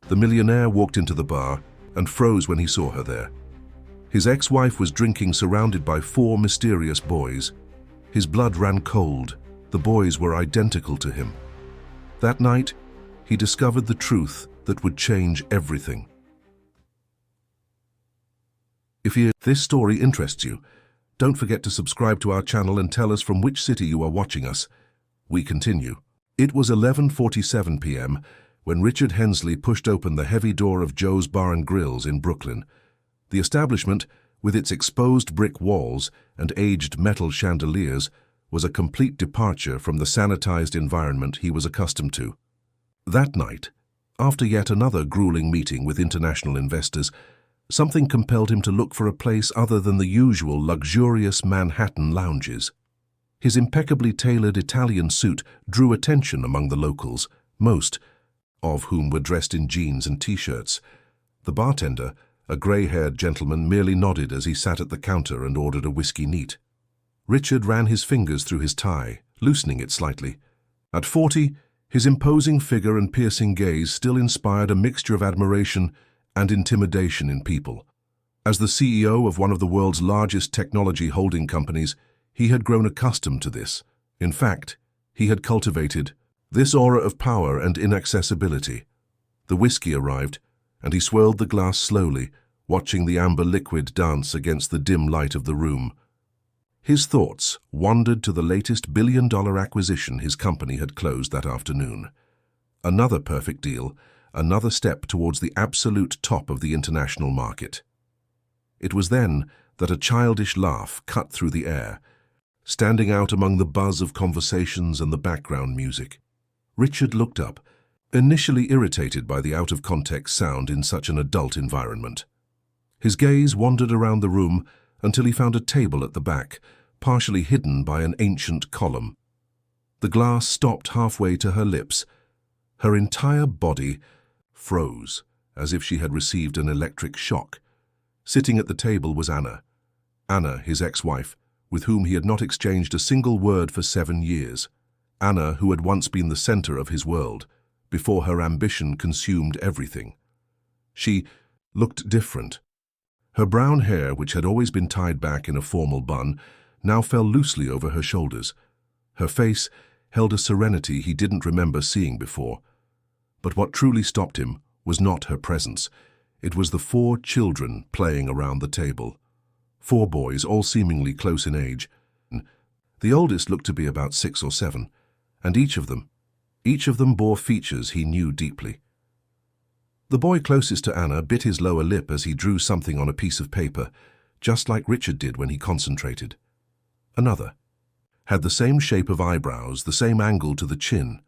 The millionaire walked into the bar and froze when he saw her there. His ex-wife was drinking surrounded by 4 mysterious boys. His blood ran cold. The boys were identical to him. That night, he discovered the truth that would change everything. If this story interests you, don't forget to subscribe to our channel and tell us from which city you are watching us. We continue. It was 11:47 p.m. when Richard Hensley pushed open the heavy door of Joe's Bar and Grills in Brooklyn. The establishment, with its exposed brick walls and aged metal chandeliers, was a complete departure from the sanitized environment he was accustomed to. That night, after yet another grueling meeting with international investors, something compelled him to look for a place other than the usual luxurious Manhattan lounges. His impeccably tailored Italian suit drew attention among the locals, most of whom were dressed in jeans and t-shirts. The bartender, a grey-haired gentleman, merely nodded as he sat at the counter and ordered a whiskey neat. Richard ran his fingers through his tie, loosening it slightly. At 40, his imposing figure and piercing gaze still inspired a mixture of admiration and intimidation in people. As the CEO of one of the world's largest technology holding companies, he had grown accustomed to this. In fact, he had cultivated this aura of power and inaccessibility. The whiskey arrived, and he swirled the glass slowly, watching the amber liquid dance against the dim light of the room. His thoughts wandered to the latest billion-dollar acquisition his company had closed that afternoon. Another perfect deal, another step towards the absolute top of the international market. It was then that a childish laugh cut through the air, standing out among the buzz of conversations and the background music. Richard looked up, initially irritated by the out-of-context sound in such an adult environment. His gaze wandered around the room until he found a table at the back, partially hidden by an ancient column. The glass stopped halfway to her lips. Her entire body froze, as if she had received an electric shock. Sitting at the table was Anna. Anna, his ex-wife, with whom he had not exchanged a single word for 7 years. Anna, who had once been the center of his world, before her ambition consumed everything. She looked different. Her brown hair, which had always been tied back in a formal bun, now fell loosely over her shoulders. Her face held a serenity he didn't remember seeing before. But what truly stopped him was not her presence. It was the 4 children playing around the table. 4 boys, all seemingly close in age. The oldest looked to be about 6 or 7, and each of them bore features he knew deeply. The boy closest to Anna bit his lower lip as he drew something on a piece of paper, just like Richard did when he concentrated. Another had the same shape of eyebrows, the same angle to the chin.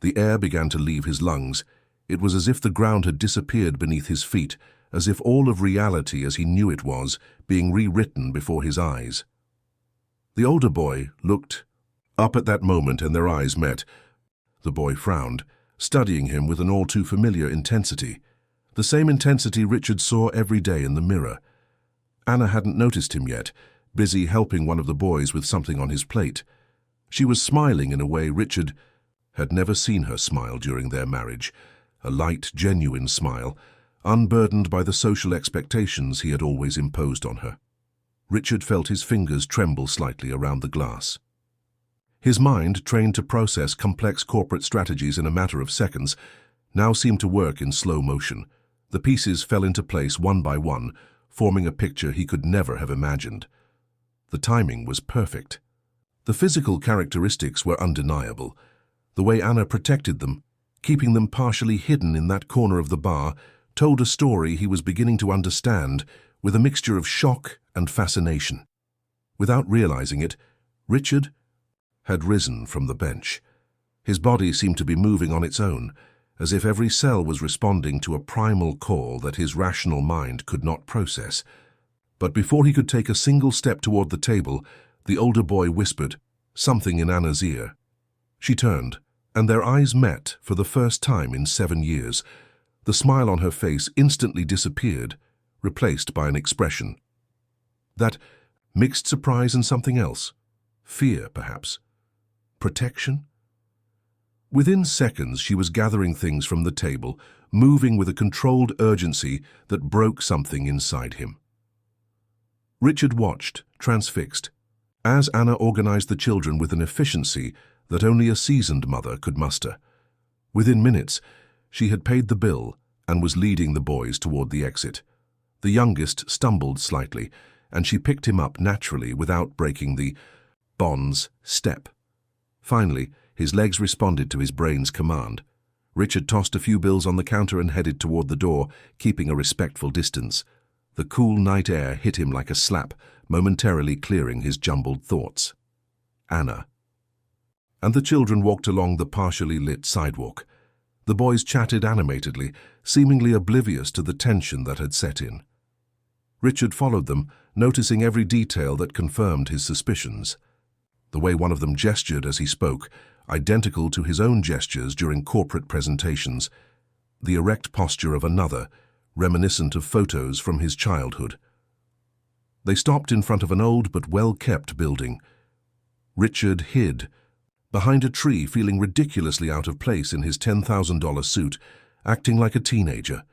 The air began to leave his lungs. It was as if the ground had disappeared beneath his feet, as if all of reality as he knew it was being rewritten before his eyes. The older boy looked up at that moment, and their eyes met. The boy frowned, studying him with an all-too-familiar intensity, the same intensity Richard saw every day in the mirror. Anna hadn't noticed him yet, busy helping one of the boys with something on his plate. She was smiling in a way Richard had never seen her smile during their marriage, a light, genuine smile, unburdened by the social expectations he had always imposed on her. Richard felt his fingers tremble slightly around the glass. His mind, trained to process complex corporate strategies in a matter of seconds, now seemed to work in slow motion. The pieces fell into place one by one, forming a picture he could never have imagined. The timing was perfect. The physical characteristics were undeniable. The way Anna protected them, keeping them partially hidden in that corner of the bar, told a story he was beginning to understand, with a mixture of shock and fascination. Without realizing it, Richard had risen from the bench. His body seemed to be moving on its own, as if every cell was responding to a primal call that his rational mind could not process. But before he could take a single step toward the table, the older boy whispered something in Anna's ear. She turned, and their eyes met for the first time in 7 years. The smile on her face instantly disappeared, replaced by an expression that mixed surprise and something else. Fear, perhaps. Protection? Within seconds, she was gathering things from the table, moving with a controlled urgency that broke something inside him. Richard watched, transfixed, as Anna organized the children with an efficiency that only a seasoned mother could muster. Within minutes, she had paid the bill and was leading the boys toward the exit. The youngest stumbled slightly, and she picked him up naturally without breaking the bond's step. Finally, his legs responded to his brain's command. Richard tossed a few bills on the counter and headed toward the door, keeping a respectful distance. The cool night air hit him like a slap, momentarily clearing his jumbled thoughts. Anna. And the children walked along the partially lit sidewalk. The boys chatted animatedly, seemingly oblivious to the tension that had set in. Richard followed them, noticing every detail that confirmed his suspicions. The way one of them gestured as he spoke, identical to his own gestures during corporate presentations. The erect posture of another, reminiscent of photos from his childhood. They stopped in front of an old but well-kept building. Richard hid behind a tree, feeling ridiculously out of place in his $10,000 suit, acting like a teenager.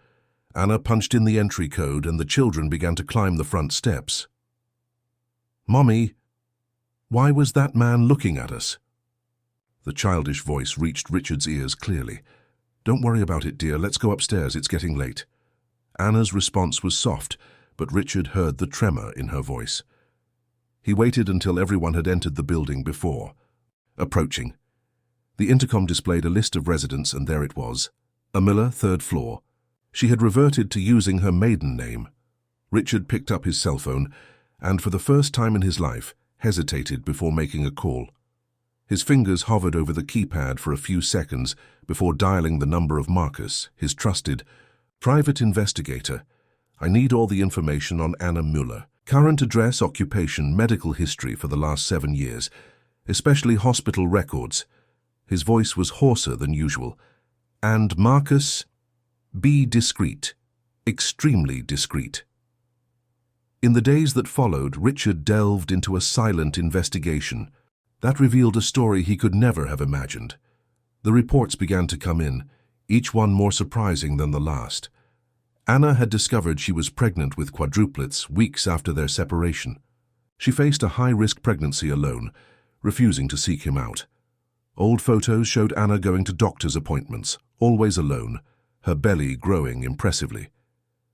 Anna punched in the entry code and the children began to climb the front steps. "Mommy, why was that man looking at us?" The childish voice reached Richard's ears clearly. "Don't worry about it, dear. Let's go upstairs. It's getting late." Anna's response was soft, but Richard heard the tremor in her voice. He waited until everyone had entered the building before. Approaching. The intercom displayed a list of residents, and there it was. A Miller, 3rd floor. She had reverted to using her maiden name. Richard picked up his cell phone and, for the first time in his life, hesitated before making a call. His fingers hovered over the keypad for a few seconds before dialing the number of Marcus, his trusted private investigator. "I need all the information on Anna Müller. Current address, occupation, medical history for the last 7 years, especially hospital records." His voice was hoarser than usual. "And Marcus, be discreet. Extremely discreet." In the days that followed, Richard delved into a silent investigation that revealed a story he could never have imagined. The reports began to come in, each one more surprising than the last. Anna had discovered she was pregnant with quadruplets weeks after their separation. She faced a high-risk pregnancy alone, refusing to seek him out. Old photos showed Anna going to doctor's appointments, always alone, her belly growing impressively.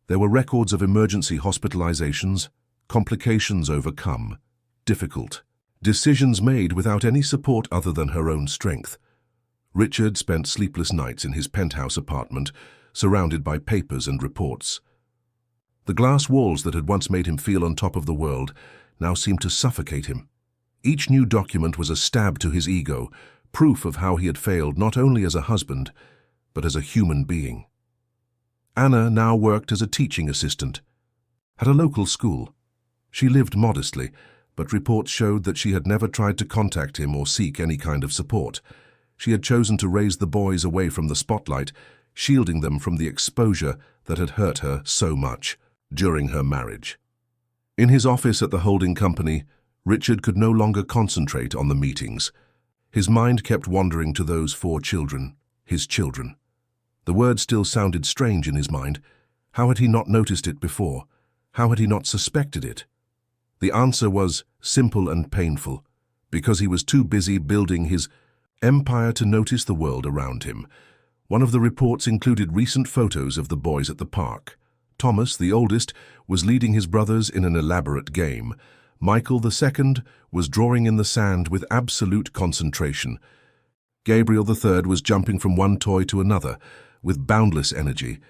There were records of emergency hospitalizations, complications overcome, difficult decisions made without any support other than her own strength. Richard spent sleepless nights in his penthouse apartment, surrounded by papers and reports. The glass walls that had once made him feel on top of the world now seemed to suffocate him. Each new document was a stab to his ego, proof of how he had failed not only as a husband, but as a human being. Anna now worked as a teaching assistant at a local school. She lived modestly, but reports showed that she had never tried to contact him or seek any kind of support. She had chosen to raise the boys away from the spotlight, shielding them from the exposure that had hurt her so much during her marriage. In his office at the holding company, Richard could no longer concentrate on the meetings. His mind kept wandering to those 4 children, his children. The word still sounded strange in his mind. How had he not noticed it before? How had he not suspected it? The answer was simple and painful, because he was too busy building his empire to notice the world around him. One of the reports included recent photos of the boys at the park. Thomas, the oldest, was leading his brothers in an elaborate game. Michael, the second, was drawing in the sand with absolute concentration. Gabriel, the third, was jumping from one toy to another with boundless energy.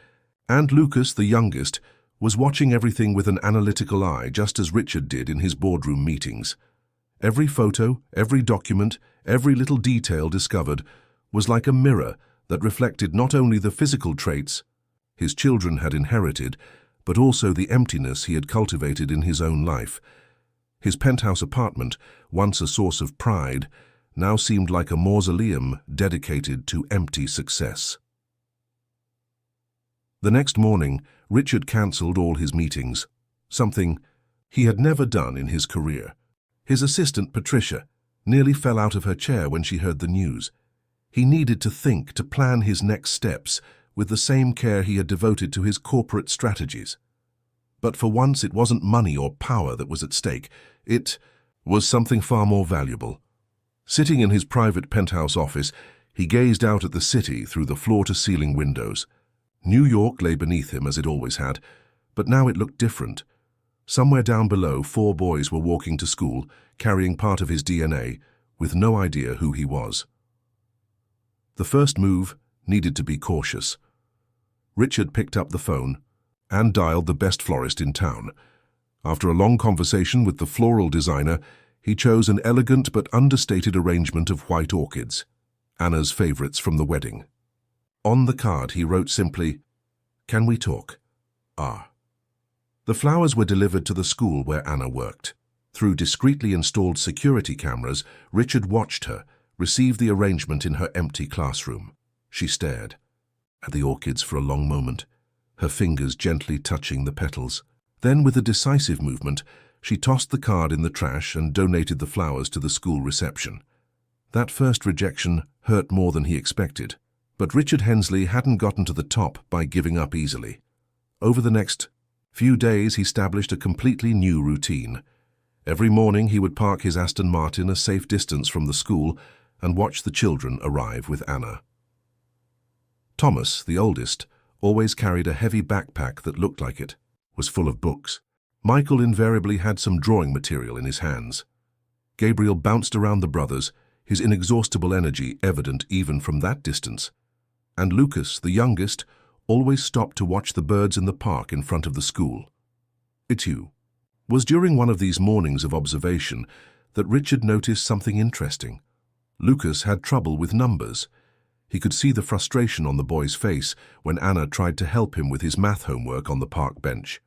And Lucas, the youngest, was watching everything with an analytical eye, just as Richard did in his boardroom meetings. Every photo, every document, every little detail discovered was like a mirror that reflected not only the physical traits his children had inherited, but also the emptiness he had cultivated in his own life. His penthouse apartment, once a source of pride, now seemed like a mausoleum dedicated to empty success. The next morning, Richard cancelled all his meetings, something he had never done in his career. His assistant, Patricia, nearly fell out of her chair when she heard the news. He needed to think, to plan his next steps, with the same care he had devoted to his corporate strategies. But for once it wasn't money or power that was at stake. It was something far more valuable. Sitting in his private penthouse office, he gazed out at the city through the floor-to-ceiling windows. New York lay beneath him as it always had, but now it looked different. Somewhere down below, 4 boys were walking to school, carrying part of his DNA, with no idea who he was. The first move needed to be cautious. Richard picked up the phone and dialed the best florist in town. After a long conversation with the floral designer, he chose an elegant but understated arrangement of white orchids, Anna's favorites from the wedding. On the card he wrote simply, "Can we talk? Ah." The flowers were delivered to the school where Anna worked. Through discreetly installed security cameras, Richard watched her receive the arrangement in her empty classroom. She stared at the orchids for a long moment, her fingers gently touching the petals. Then, with a decisive movement, she tossed the card in the trash and donated the flowers to the school reception. That first rejection hurt more than he expected, but Richard Hensley hadn't gotten to the top by giving up easily. Over the next few days, he established a completely new routine. Every morning he would park his Aston Martin a safe distance from the school and watch the children arrive with Anna. Thomas, the oldest, always carried a heavy backpack that looked like it was full of books. Michael invariably had some drawing material in his hands. Gabriel bounced around the brothers, his inexhaustible energy evident even from that distance. And Lucas, the youngest, always stopped to watch the birds in the park in front of the school. It was during one of these mornings of observation that Richard noticed something interesting. Lucas had trouble with numbers. He could see the frustration on the boy's face when Anna tried to help him with his math homework on the park bench.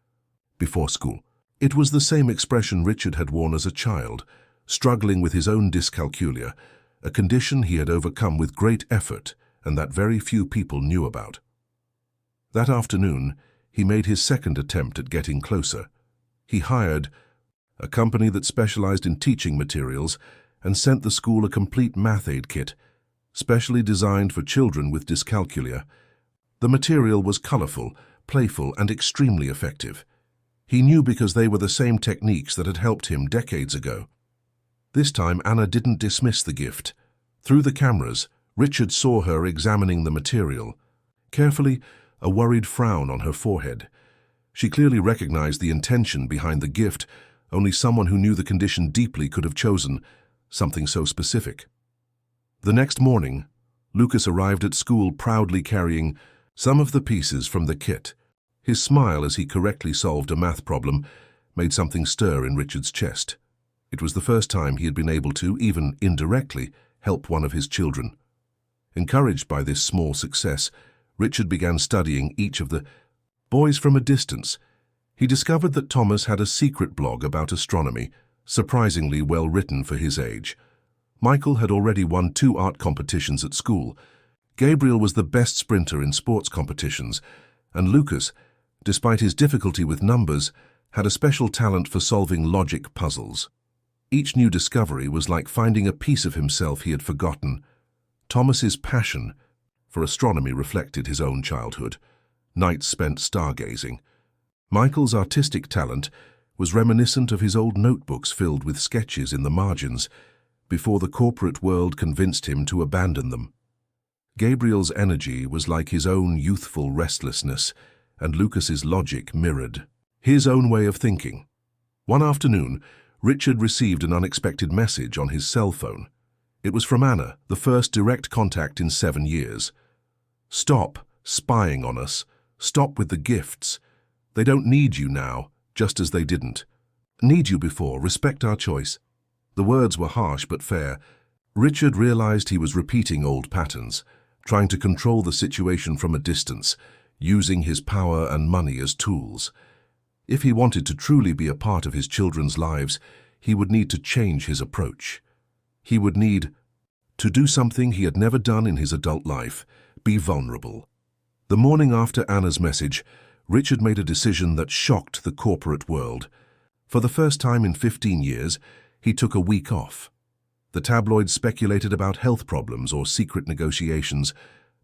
Before school, it was the same expression Richard had worn as a child, struggling with his own dyscalculia, a condition he had overcome with great effort and that very few people knew about. That afternoon, he made his second attempt at getting closer. He hired a company that specialized in teaching materials and sent the school a complete math aid kit, specially designed for children with dyscalculia. The material was colorful, playful, and extremely effective. He knew because they were the same techniques that had helped him decades ago. This time, Anna didn't dismiss the gift. Through the cameras, Richard saw her examining the material. Carefully, a worried frown on her forehead. She clearly recognized the intention behind the gift. Only someone who knew the condition deeply could have chosen something so specific. The next morning, Lucas arrived at school proudly carrying some of the pieces from the kit. His smile as he correctly solved a math problem made something stir in Richard's chest. It was the first time he had been able to, even indirectly, help one of his children. Encouraged by this small success, Richard began studying each of the boys from a distance. He discovered that Thomas had a secret blog about astronomy, surprisingly well written for his age. Michael had already won 2 art competitions at school. Gabriel was the best sprinter in sports competitions, and Lucas, despite his difficulty with numbers, had a special talent for solving logic puzzles. Each new discovery was like finding a piece of himself he had forgotten. Thomas's passion for astronomy reflected his own childhood, nights spent stargazing. Michael's artistic talent was reminiscent of his old notebooks filled with sketches in the margins, before the corporate world convinced him to abandon them. Gabriel's energy was like his own youthful restlessness, and Lucas's logic mirrored his own way of thinking. One afternoon, Richard received an unexpected message on his cell phone. It was from Anna, the first direct contact in 7 years. "Stop spying on us. Stop with the gifts. They don't need you now, just as they didn't need you before. Respect our choice." The words were harsh but fair. Richard realized he was repeating old patterns, trying to control the situation from a distance, using his power and money as tools. If he wanted to truly be a part of his children's lives, he would need to change his approach. He would need to do something he had never done in his adult life: be vulnerable. The morning after Anna's message, Richard made a decision that shocked the corporate world. For the first time in 15 years, he took a week off. The tabloids speculated about health problems or secret negotiations,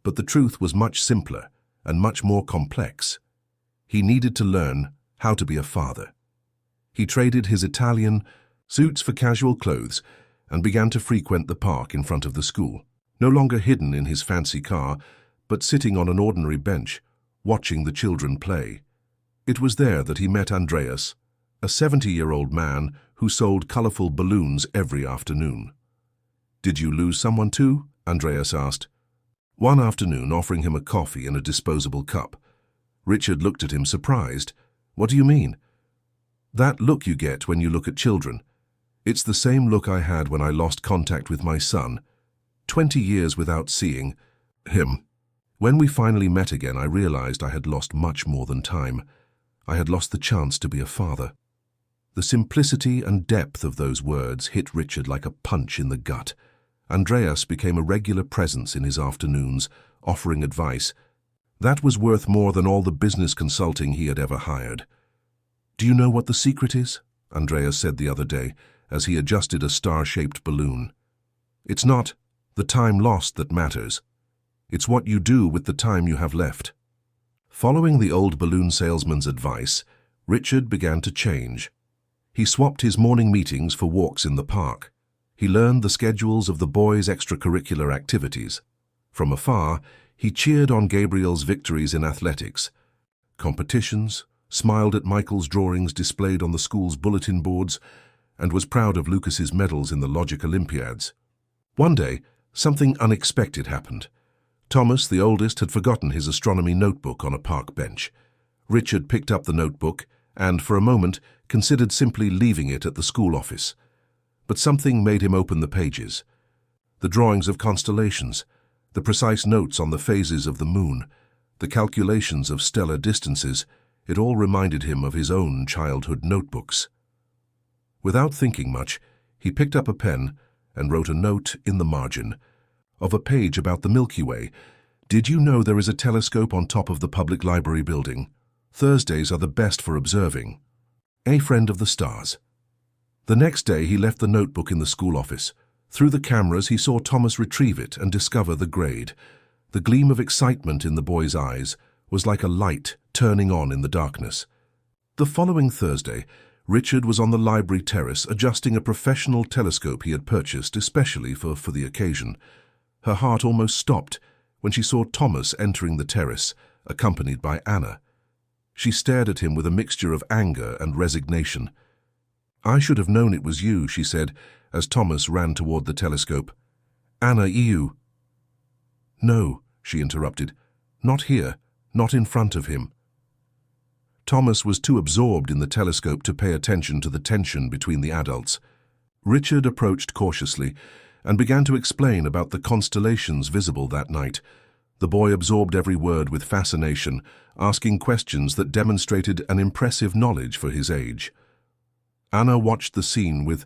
but the truth was much simpler. and much more complex. He needed to learn how to be a father. He traded his Italian suits for casual clothes and began to frequent the park in front of the school, no longer hidden in his fancy car, but sitting on an ordinary bench, watching the children play. It was there that he met Andreas, a 70-year-old man who sold colorful balloons every afternoon. "Did you lose someone too?" Andreas asked. One afternoon, offering him a coffee in a disposable cup. Richard looked at him surprised. "What do you mean?" "That look you get when you look at children. It's the same look I had when I lost contact with my son. 20 years without seeing him. When we finally met again, I realized I had lost much more than time. I had lost the chance to be a father." The simplicity and depth of those words hit Richard like a punch in the gut. Andreas became a regular presence in his afternoons, offering advice. That was worth more than all the business consulting he had ever hired. "Do you know what the secret is?" Andreas said the other day, as he adjusted a star-shaped balloon. "It's not the time lost that matters. It's what you do with the time you have left." Following the old balloon salesman's advice, Richard began to change. He swapped his morning meetings for walks in the park. He learned the schedules of the boys' extracurricular activities. From afar, he cheered on Gabriel's victories in athletics, competitions, smiled at Michael's drawings displayed on the school's bulletin boards, and was proud of Lucas's medals in the logic Olympiads. One day, something unexpected happened. Thomas, the oldest, had forgotten his astronomy notebook on a park bench. Richard picked up the notebook and, for a moment, considered simply leaving it at the school office. But something made him open the pages. The drawings of constellations, the precise notes on the phases of the moon, the calculations of stellar distances, it all reminded him of his own childhood notebooks. Without thinking much, he picked up a pen and wrote a note in the margin of a page about the Milky Way. "Did you know there is a telescope on top of the public library building? Thursdays are the best for observing. A friend of the stars." The next day he left the notebook in the school office. Through the cameras he saw Thomas retrieve it and discover the grade. The gleam of excitement in the boy's eyes was like a light turning on in the darkness. The following Thursday, Richard was on the library terrace adjusting a professional telescope he had purchased especially for the occasion. Her heart almost stopped when she saw Thomas entering the terrace, accompanied by Anna. She stared at him with a mixture of anger and resignation. "I should have known it was you," she said, as Thomas ran toward the telescope. "Anna, you." "No," she interrupted. "Not here, not in front of him." Thomas was too absorbed in the telescope to pay attention to the tension between the adults. Richard approached cautiously and began to explain about the constellations visible that night. The boy absorbed every word with fascination, asking questions that demonstrated an impressive knowledge for his age. Anna watched the scene with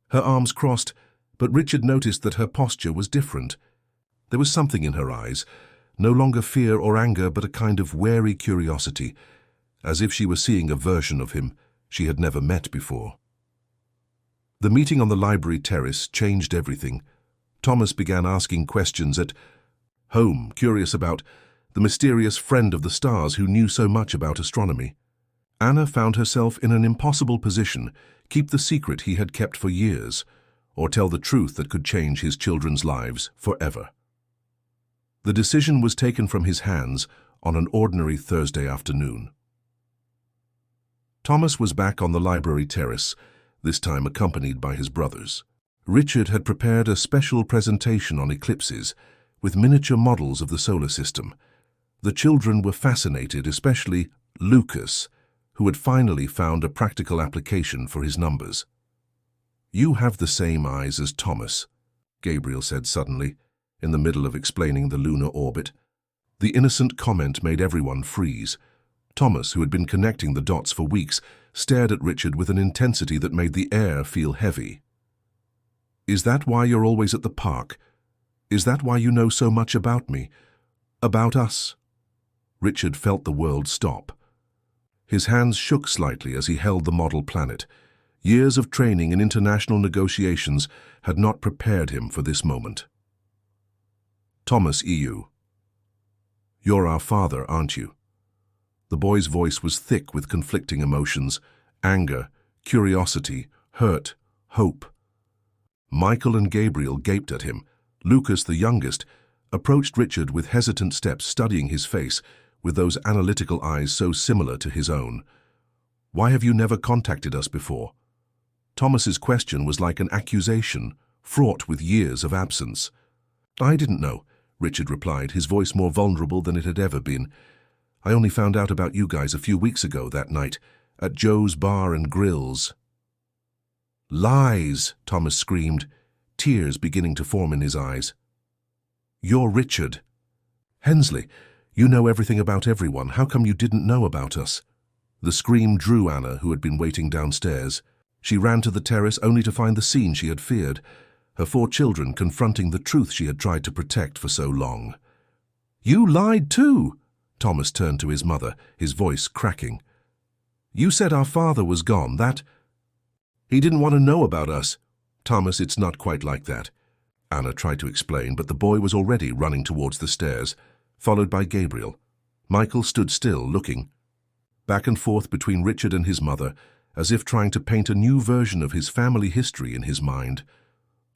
her arms crossed, but Richard noticed that her posture was different. There was something in her eyes, no longer fear or anger, but a kind of wary curiosity, as if she were seeing a version of him she had never met before. The meeting on the library terrace changed everything. Thomas began asking questions at home, curious about the mysterious friend of the stars who knew so much about astronomy. Anna found herself in an impossible position: keep the secret he had kept for years, or tell the truth that could change his children's lives forever. The decision was taken from his hands on an ordinary Thursday afternoon. Thomas was back on the library terrace, this time accompanied by his brothers. Richard had prepared a special presentation on eclipses, with miniature models of the solar system. The children were fascinated, especially Lucas, who had finally found a practical application for his numbers. "You have the same eyes as Thomas," Gabriel said suddenly, in the middle of explaining the lunar orbit. The innocent comment made everyone freeze. Thomas, who had been connecting the dots for weeks, stared at Richard with an intensity that made the air feel heavy. "Is that why you're always at the park? Is that why you know so much about me? About us?" Richard felt the world stop. His hands shook slightly as he held the model planet. Years of training in international negotiations had not prepared him for this moment. "Thomas EU. You're our father, aren't you? The boy's voice was thick with conflicting emotions: anger, curiosity, hurt, hope. Michael and Gabriel gaped at him. Lucas, the youngest, approached Richard with hesitant steps, studying his face with those analytical eyes so similar to his own. Why have you never contacted us before? Thomas's question was like an accusation, fraught with years of absence. I didn't know, Richard replied, his voice more vulnerable than it had ever been. I only found out about you guys a few weeks ago that night, at Joe's Bar and Grills. Lies, Thomas screamed, tears beginning to form in his eyes. You're Richard. Hensley, you know everything about everyone. How come you didn't know about us? The scream drew Anna, who had been waiting downstairs. She ran to the terrace only to find the scene she had feared, her 4 children confronting the truth she had tried to protect for so long. You lied too! Thomas turned to his mother, his voice cracking. You said our father was gone, that... He didn't want to know about us. Thomas, it's not quite like that. Anna tried to explain, but the boy was already running towards the stairs, followed by Gabriel. Michael stood still, looking back and forth between Richard and his mother, as if trying to paint a new version of his family history in his mind.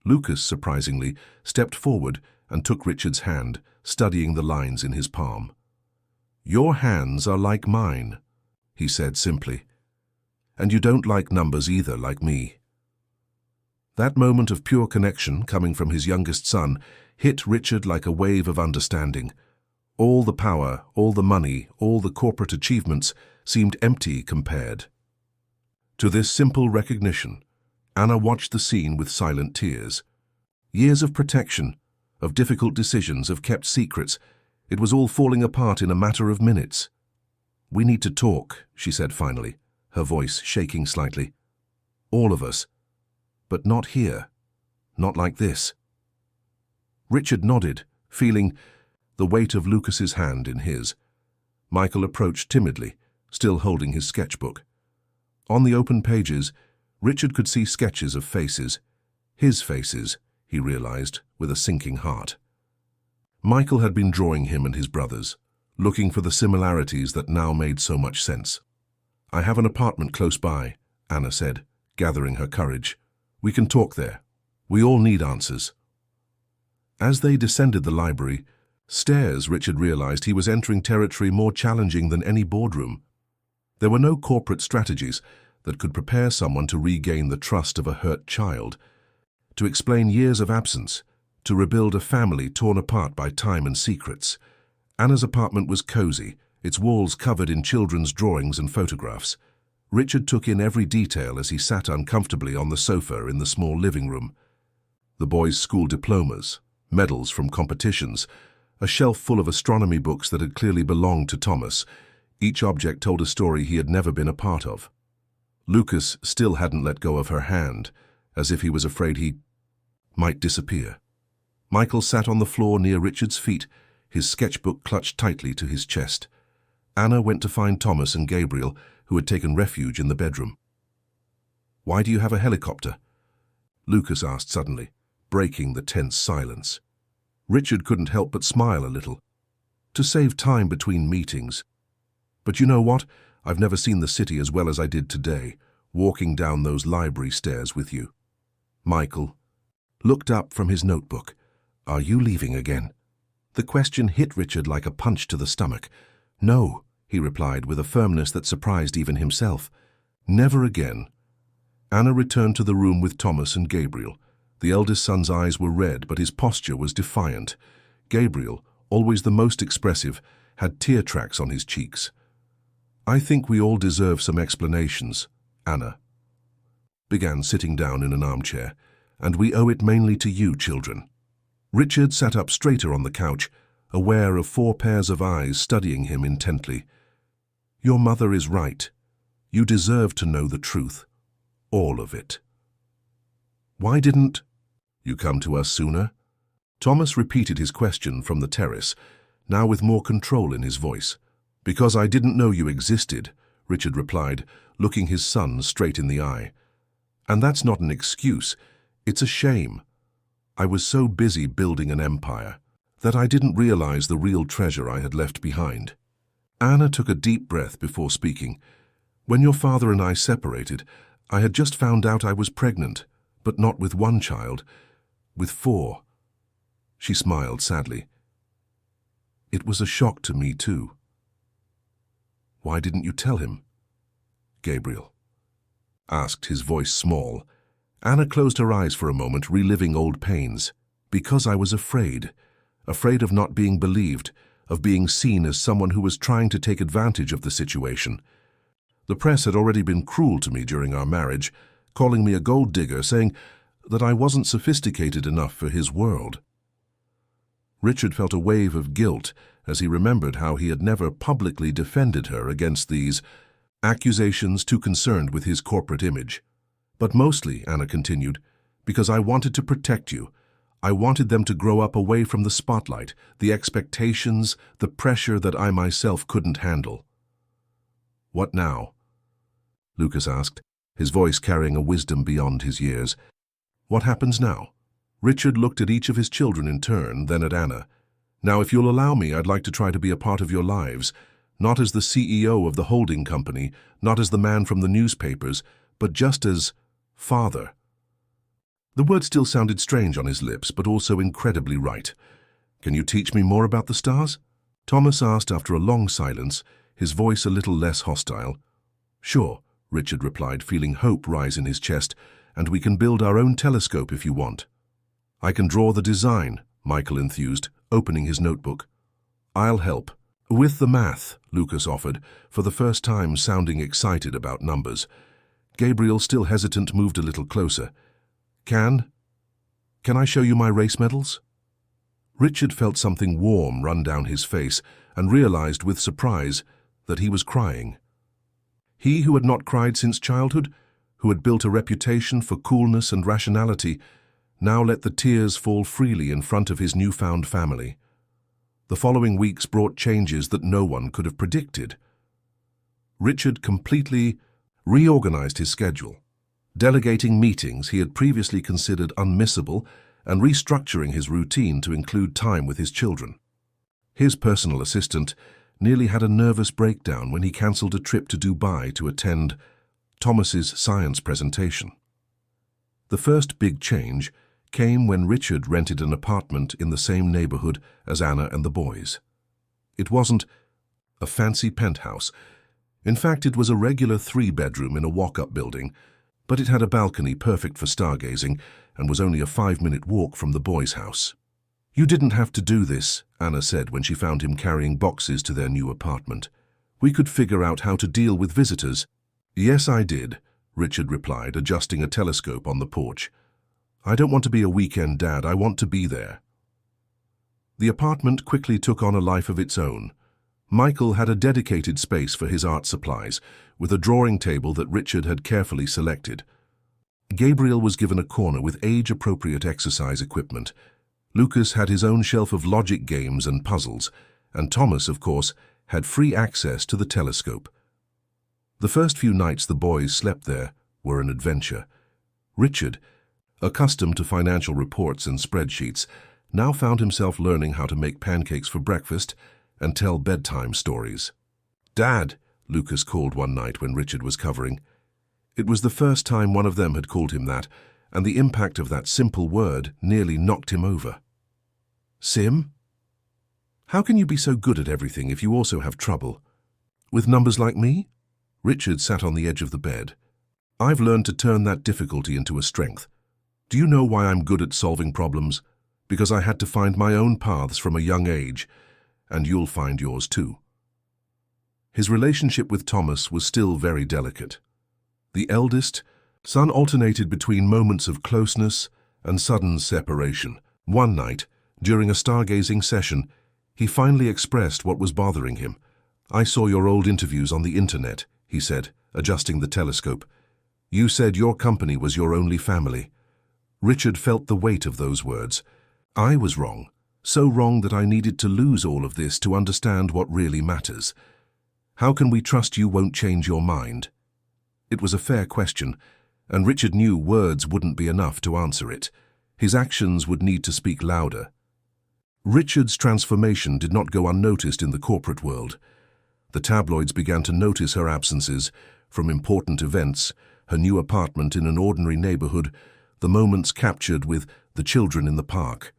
Lucas, surprisingly, stepped forward and took Richard's hand, studying the lines in his palm. Your hands are like mine, he said simply. And you don't like numbers either, like me. That moment of pure connection, coming from his youngest son, hit Richard like a wave of understanding. All the power, all the money, all the corporate achievements seemed empty compared. To this simple recognition, Anna watched the scene with silent tears. Years of protection, of difficult decisions, of kept secrets, it was all falling apart in a matter of minutes. We need to talk, she said finally, her voice shaking slightly. All of us. But not here. Not like this. Richard nodded, feeling the weight of Lucas's hand in his. Michael approached timidly, still holding his sketchbook. On the open pages, Richard could see sketches of faces. His faces, he realized, with a sinking heart. Michael had been drawing him and his brothers, looking for the similarities that now made so much sense. I have an apartment close by, Anna said, gathering her courage. We can talk there. We all need answers. As they descended the library stairs, Richard realized he was entering territory more challenging than any boardroom. There were no corporate strategies that could prepare someone to regain the trust of a hurt child, to explain years of absence, to rebuild a family torn apart by time and secrets. Anna's apartment was cozy, its walls covered in children's drawings and photographs. Richard took in every detail as he sat uncomfortably on the sofa in the small living room. The boys' school diplomas, medals from competitions, a shelf full of astronomy books that had clearly belonged to Thomas. Each object told a story he had never been a part of. Lucas still hadn't let go of her hand, as if he was afraid he might disappear. Michael sat on the floor near Richard's feet, his sketchbook clutched tightly to his chest. Anna went to find Thomas and Gabriel, who had taken refuge in the bedroom. Why do you have a helicopter? Lucas asked suddenly, breaking the tense silence. Richard couldn't help but smile a little. To save time between meetings. But you know what? I've never seen the city as well as I did today, walking down those library stairs with you. Michael looked up from his notebook. Are you leaving again? The question hit Richard like a punch to the stomach. No, he replied with a firmness that surprised even himself. Never again. Anna returned to the room with Thomas and Gabriel. The eldest son's eyes were red, but his posture was defiant. Gabriel, always the most expressive, had tear tracks on his cheeks. I think we all deserve some explanations, Anna began, sitting down in an armchair, and we owe it mainly to you, children. Richard sat up straighter on the couch, aware of 4 pairs of eyes studying him intently. Your mother is right. You deserve to know the truth. All of it. Why didn't you come to us sooner? Thomas repeated his question from the terrace, now with more control in his voice. Because I didn't know you existed, Richard replied, looking his son straight in the eye. And that's not an excuse. It's a shame. I was so busy building an empire. that I didn't realize the real treasure I had left behind. Anna took a deep breath before speaking. When your father and I separated, I had just found out I was pregnant, but not with one child, with 4. She smiled sadly. It was a shock to me too. Why didn't you tell him? Gabriel asked, his voice small. Anna closed her eyes for a moment, reliving old pains. Because I was afraid of not being believed, of being seen as someone who was trying to take advantage of the situation. The press had already been cruel to me during our marriage, calling me a gold digger, saying that I wasn't sophisticated enough for his world. Richard felt a wave of guilt as he remembered how he had never publicly defended her against these accusations, too concerned with his corporate image. But mostly, Anna continued, because I wanted to protect you. I wanted them to grow up away from the spotlight, the expectations, the pressure that I myself couldn't handle. What now? Lucas asked, his voice carrying a wisdom beyond his years. What happens now? Richard looked at each of his children in turn, then at Anna. Now, if you'll allow me, I'd like to try to be a part of your lives, not as the CEO of the holding company, not as the man from the newspapers, but just as father. The word still sounded strange on his lips, but also incredibly right. Can you teach me more about the stars? Thomas asked after a long silence, his voice a little less hostile. Sure, Richard replied, feeling hope rise in his chest, and we can build our own telescope if you want. I can draw the design, Michael enthused, opening his notebook. I'll help. With the math, Lucas offered, for the first time sounding excited about numbers. Gabriel, still hesitant, moved a little closer. Can I show you my race medals? Richard felt something warm run down his face and realized with surprise that he was crying. He who had not cried since childhood, who had built a reputation for coolness and rationality, now let the tears fall freely in front of his newfound family. The following weeks brought changes that no one could have predicted. Richard completely reorganized his schedule, delegating meetings he had previously considered unmissable and restructuring his routine to include time with his children. His personal assistant nearly had a nervous breakdown when he cancelled a trip to Dubai to attend Thomas's science presentation. The first big change came when Richard rented an apartment in the same neighborhood as Anna and the boys. It wasn't a fancy penthouse. In fact, it was a regular 3-bedroom in a walk-up building, but it had a balcony perfect for stargazing and was only a 5-minute walk from the boys' house. You didn't have to do this, Anna said when she found him carrying boxes to their new apartment. We could figure out how to deal with visitors. Yes, I did, Richard replied, adjusting a telescope on the porch. I don't want to be a weekend dad, I want to be there. The apartment quickly took on a life of its own. Michael had a dedicated space for his art supplies, with a drawing table that Richard had carefully selected. Gabriel was given a corner with age-appropriate exercise equipment. Lucas had his own shelf of logic games and puzzles, and Thomas, of course, had free access to the telescope. The first few nights the boys slept there were an adventure. Richard, accustomed to financial reports and spreadsheets, now found himself learning how to make pancakes for breakfast and tell bedtime stories. Dad, Lucas called one night when Richard was covering. It was the first time one of them had called him that, and the impact of that simple word nearly knocked him over. Sim? How can you be so good at everything if you also have trouble? With numbers like me? Richard sat on the edge of the bed. I've learned to turn that difficulty into a strength. Do you know why I'm good at solving problems? Because I had to find my own paths from a young age, and you'll find yours too. His relationship with Thomas was still very delicate. The eldest son alternated between moments of closeness and sudden separation. One night, during a stargazing session, he finally expressed what was bothering him. I saw your old interviews on the internet, he said, adjusting the telescope. You said your company was your only family. Richard felt the weight of those words. I was wrong, so wrong that I needed to lose all of this to understand what really matters. How can we trust you won't change your mind? It was a fair question, and Richard knew words wouldn't be enough to answer it. His actions would need to speak louder. Richard's transformation did not go unnoticed in the corporate world. The tabloids began to notice her absences, from important events, her new apartment in an ordinary neighborhood, the moments captured with the children in the park.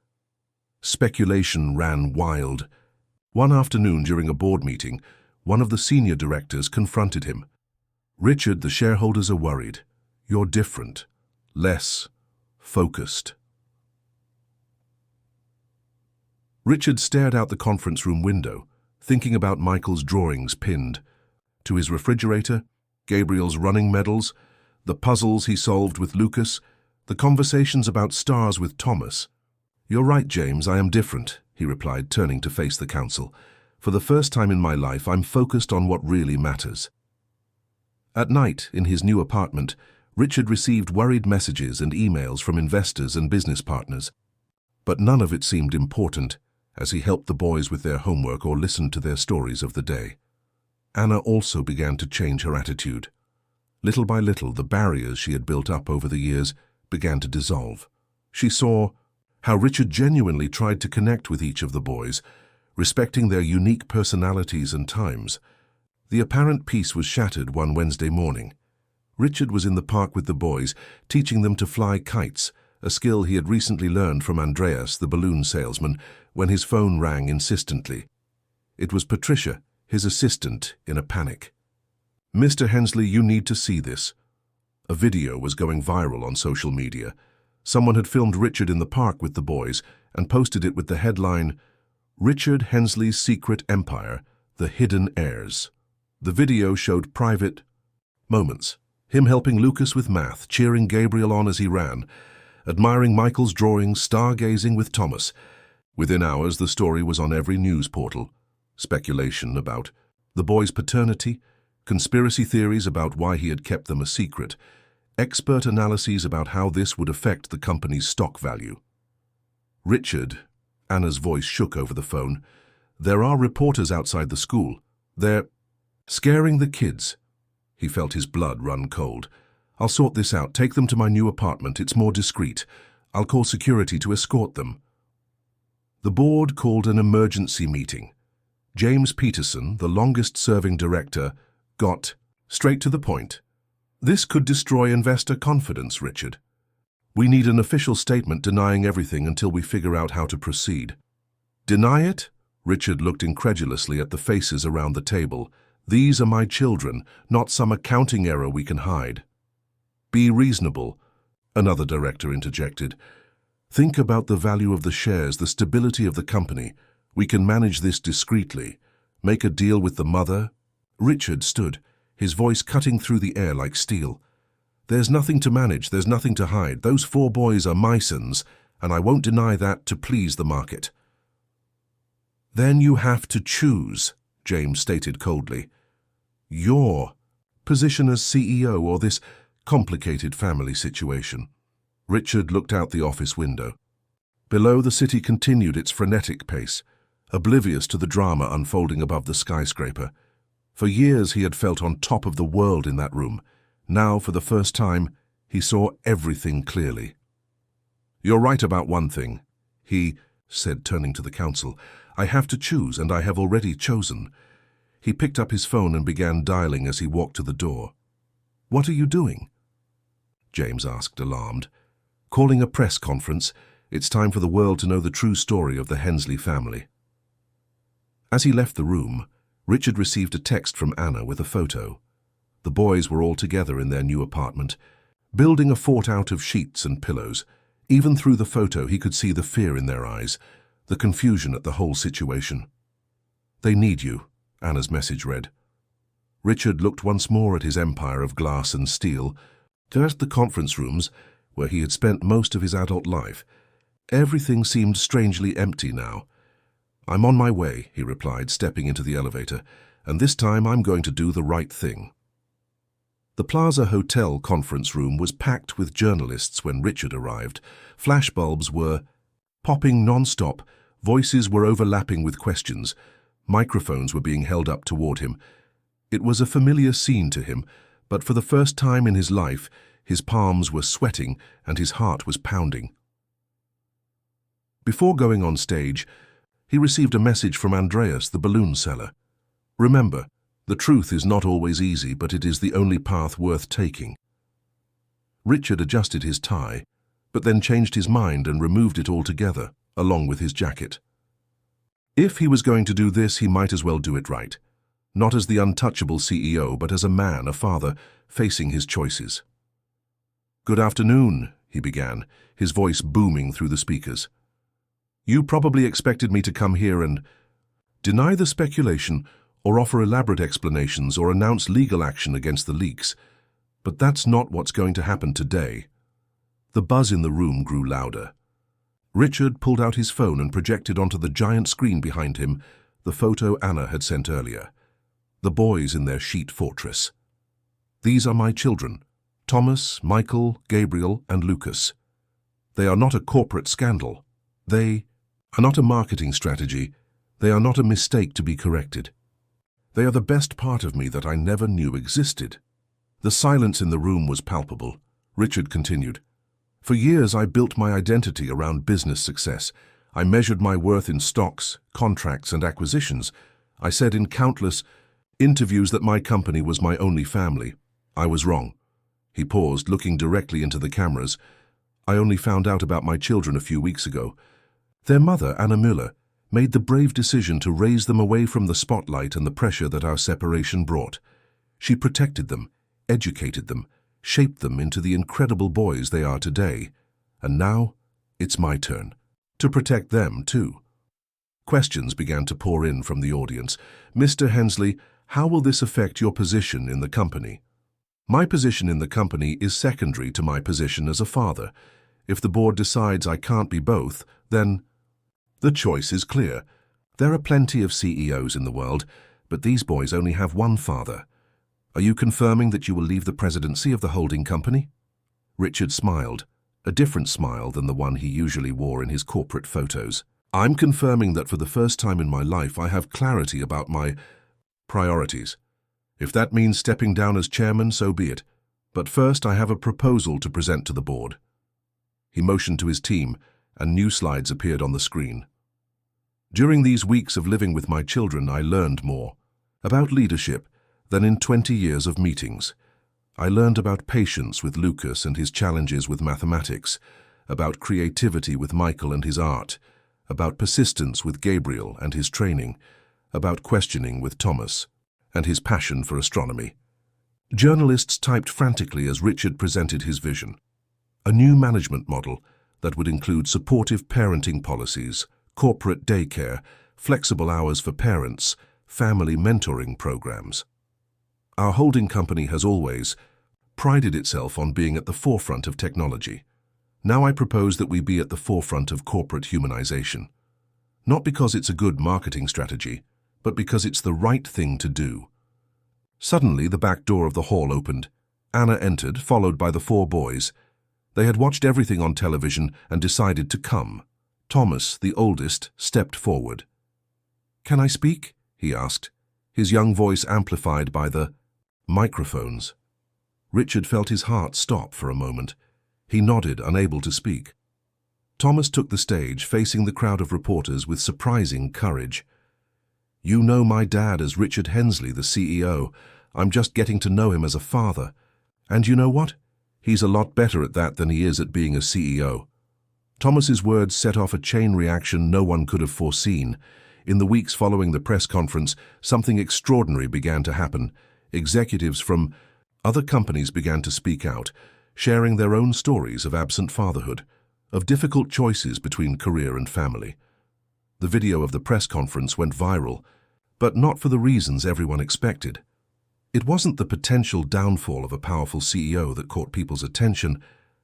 Speculation ran wild. One afternoon during a board meeting, one of the senior directors confronted him. "Richard, the shareholders are worried. You're different, less focused." Richard stared out the conference room window, thinking about Michael's drawings pinned to his refrigerator, Gabriel's running medals, the puzzles he solved with Lucas, the conversations about stars with Thomas. "You're right, James, I am different," he replied, turning to face the council. "For the first time in my life, I'm focused on what really matters." At night, in his new apartment, Richard received worried messages and emails from investors and business partners. But none of it seemed important, as he helped the boys with their homework or listened to their stories of the day. Anna also began to change her attitude. Little by little, the barriers she had built up over the years began to dissolve. She saw how Richard genuinely tried to connect with each of the boys, respecting their unique personalities and times. The apparent peace was shattered one Wednesday morning. Richard was in the park with the boys, teaching them to fly kites, a skill he had recently learned from Andreas, the balloon salesman, when his phone rang insistently. It was Patricia, his assistant, in a panic. "Mr. Hensley, you need to see this." A video was going viral on social media. Someone had filmed Richard in the park with the boys and posted it with the headline, "Richard Hensley's Secret Empire, The Hidden Heirs." The video showed private moments, him helping Lucas with math, cheering Gabriel on as he ran, admiring Michael's drawings, stargazing with Thomas. Within hours, the story was on every news portal. Speculation about the boys' paternity, conspiracy theories about why he had kept them a secret, expert analyses about how this would affect the company's stock value. "Richard," Anna's voice shook over the phone, "there are reporters outside the school. They're scaring the kids." He felt his blood run cold. "I'll sort this out. Take them to my new apartment. It's more discreet. I'll call security to escort them." The board called an emergency meeting. James Peterson, the longest-serving director, got straight to the point. "This could destroy investor confidence, Richard. We need an official statement denying everything until we figure out how to proceed." "Deny it?" Richard looked incredulously at the faces around the table. "These are my children, not some accounting error we can hide." "Be reasonable," another director interjected. "Think about the value of the shares, the stability of the company. We can manage this discreetly. Make a deal with the mother." Richard stood, his voice cutting through the air like steel. "There's nothing to manage, there's nothing to hide. Those 4 boys are my sons, and I won't deny that to please the market." "Then you have to choose," James stated coldly. "Your position as CEO or this complicated family situation." Richard looked out the office window. Below, the city continued its frenetic pace, oblivious to the drama unfolding above the skyscraper. For years he had felt on top of the world in that room. Now, for the first time, he saw everything clearly. "You're right about one thing," he said, turning to the council. "I have to choose, and I have already chosen." He picked up his phone and began dialing as he walked to the door. "What are you doing?" James asked, alarmed. "Calling a press conference. It's time for the world to know the true story of the Hensley family." As he left the room, Richard received a text from Anna with a photo. The boys were all together in their new apartment, building a fort out of sheets and pillows. Even through the photo, he could see the fear in their eyes, the confusion at the whole situation. "They need you," Anna's message read. Richard looked once more at his empire of glass and steel, at the conference rooms where he had spent most of his adult life. Everything seemed strangely empty now. "I'm on my way," he replied, stepping into the elevator, "and this time I'm going to do the right thing." The Plaza Hotel conference room was packed with journalists when Richard arrived. Flashbulbs were popping non-stop, voices were overlapping with questions, microphones were being held up toward him. It was a familiar scene to him, but for the first time in his life, his palms were sweating and his heart was pounding. Before going on stage, He received a message from Andreas, the balloon seller. Remember, the truth is not always easy, but it is the only path worth taking. Richard adjusted his tie, but then changed his mind and removed it altogether, along with his jacket. If he was going to do this, he might as well do it right. Not as the untouchable CEO, but as a man, a father, facing his choices. "Good afternoon," he began, his voice booming through the speakers. "You probably expected me to come here and deny the speculation or offer elaborate explanations or announce legal action against the leaks. But that's not what's going to happen today." The buzz in the room grew louder. Richard pulled out his phone and projected onto the giant screen behind him the photo Anna had sent earlier. The boys in their sheet fortress. "These are my children, Thomas, Michael, Gabriel, and Lucas. They are not a corporate scandal. They are not a marketing strategy. They are not a mistake to be corrected. They are the best part of me that I never knew existed." The silence in the room was palpable. Richard continued, "For years I built my identity around business success. I measured my worth in stocks, contracts, and acquisitions. I said in countless interviews that my company was my only family. I was wrong." He paused, looking directly into the cameras. "I only found out about my children a few weeks ago. Their mother, Anna Müller, made the brave decision to raise them away from the spotlight and the pressure that our separation brought. She protected them, educated them, shaped them into the incredible boys they are today. And now, it's my turn to protect them too." Questions began to pour in from the audience. "Mr. Hensley, how will this affect your position in the company?" "My position in the company is secondary to my position as a father. If the board decides I can't be both, then..." "The choice is clear. There are plenty of CEOs in the world, but these boys only have one father. Are you confirming that you will leave the presidency of the holding company?" Richard smiled, a different smile than the one he usually wore in his corporate photos. "I'm confirming that for the first time in my life I have clarity about my priorities. If that means stepping down as chairman, so be it. But first I have a proposal to present to the board." He motioned to his team, and new slides appeared on the screen. "During these weeks of living with my children, I learned more about leadership than in 20 years of meetings. I learned about patience with Lucas and his challenges with mathematics, about creativity with Michael and his art, about persistence with Gabriel and his training, about questioning with Thomas and his passion for astronomy." Journalists typed frantically as Richard presented his vision. A new management model that would include supportive parenting policies, corporate daycare, flexible hours for parents, family mentoring programs. "Our holding company has always prided itself on being at the forefront of technology. Now I propose that we be at the forefront of corporate humanization. Not because it's a good marketing strategy, but because it's the right thing to do." Suddenly, the back door of the hall opened. Anna entered, followed by the four boys. They had watched everything on television and decided to come. Thomas, the oldest, stepped forward. "Can I speak?" he asked, his young voice amplified by the microphones. Richard felt his heart stop for a moment. He nodded, unable to speak. Thomas took the stage, facing the crowd of reporters with surprising courage. "You know my dad as Richard Hensley, the CEO. I'm just getting to know him as a father. And you know what? He's a lot better at that than he is at being a CEO." Thomas's words set off a chain reaction no one could have foreseen. In the weeks following the press conference, something extraordinary began to happen. Executives from other companies began to speak out, sharing their own stories of absent fatherhood, of difficult choices between career and family. The video of the press conference went viral, but not for the reasons everyone expected. It wasn't the potential downfall of a powerful CEO that caught people's attention,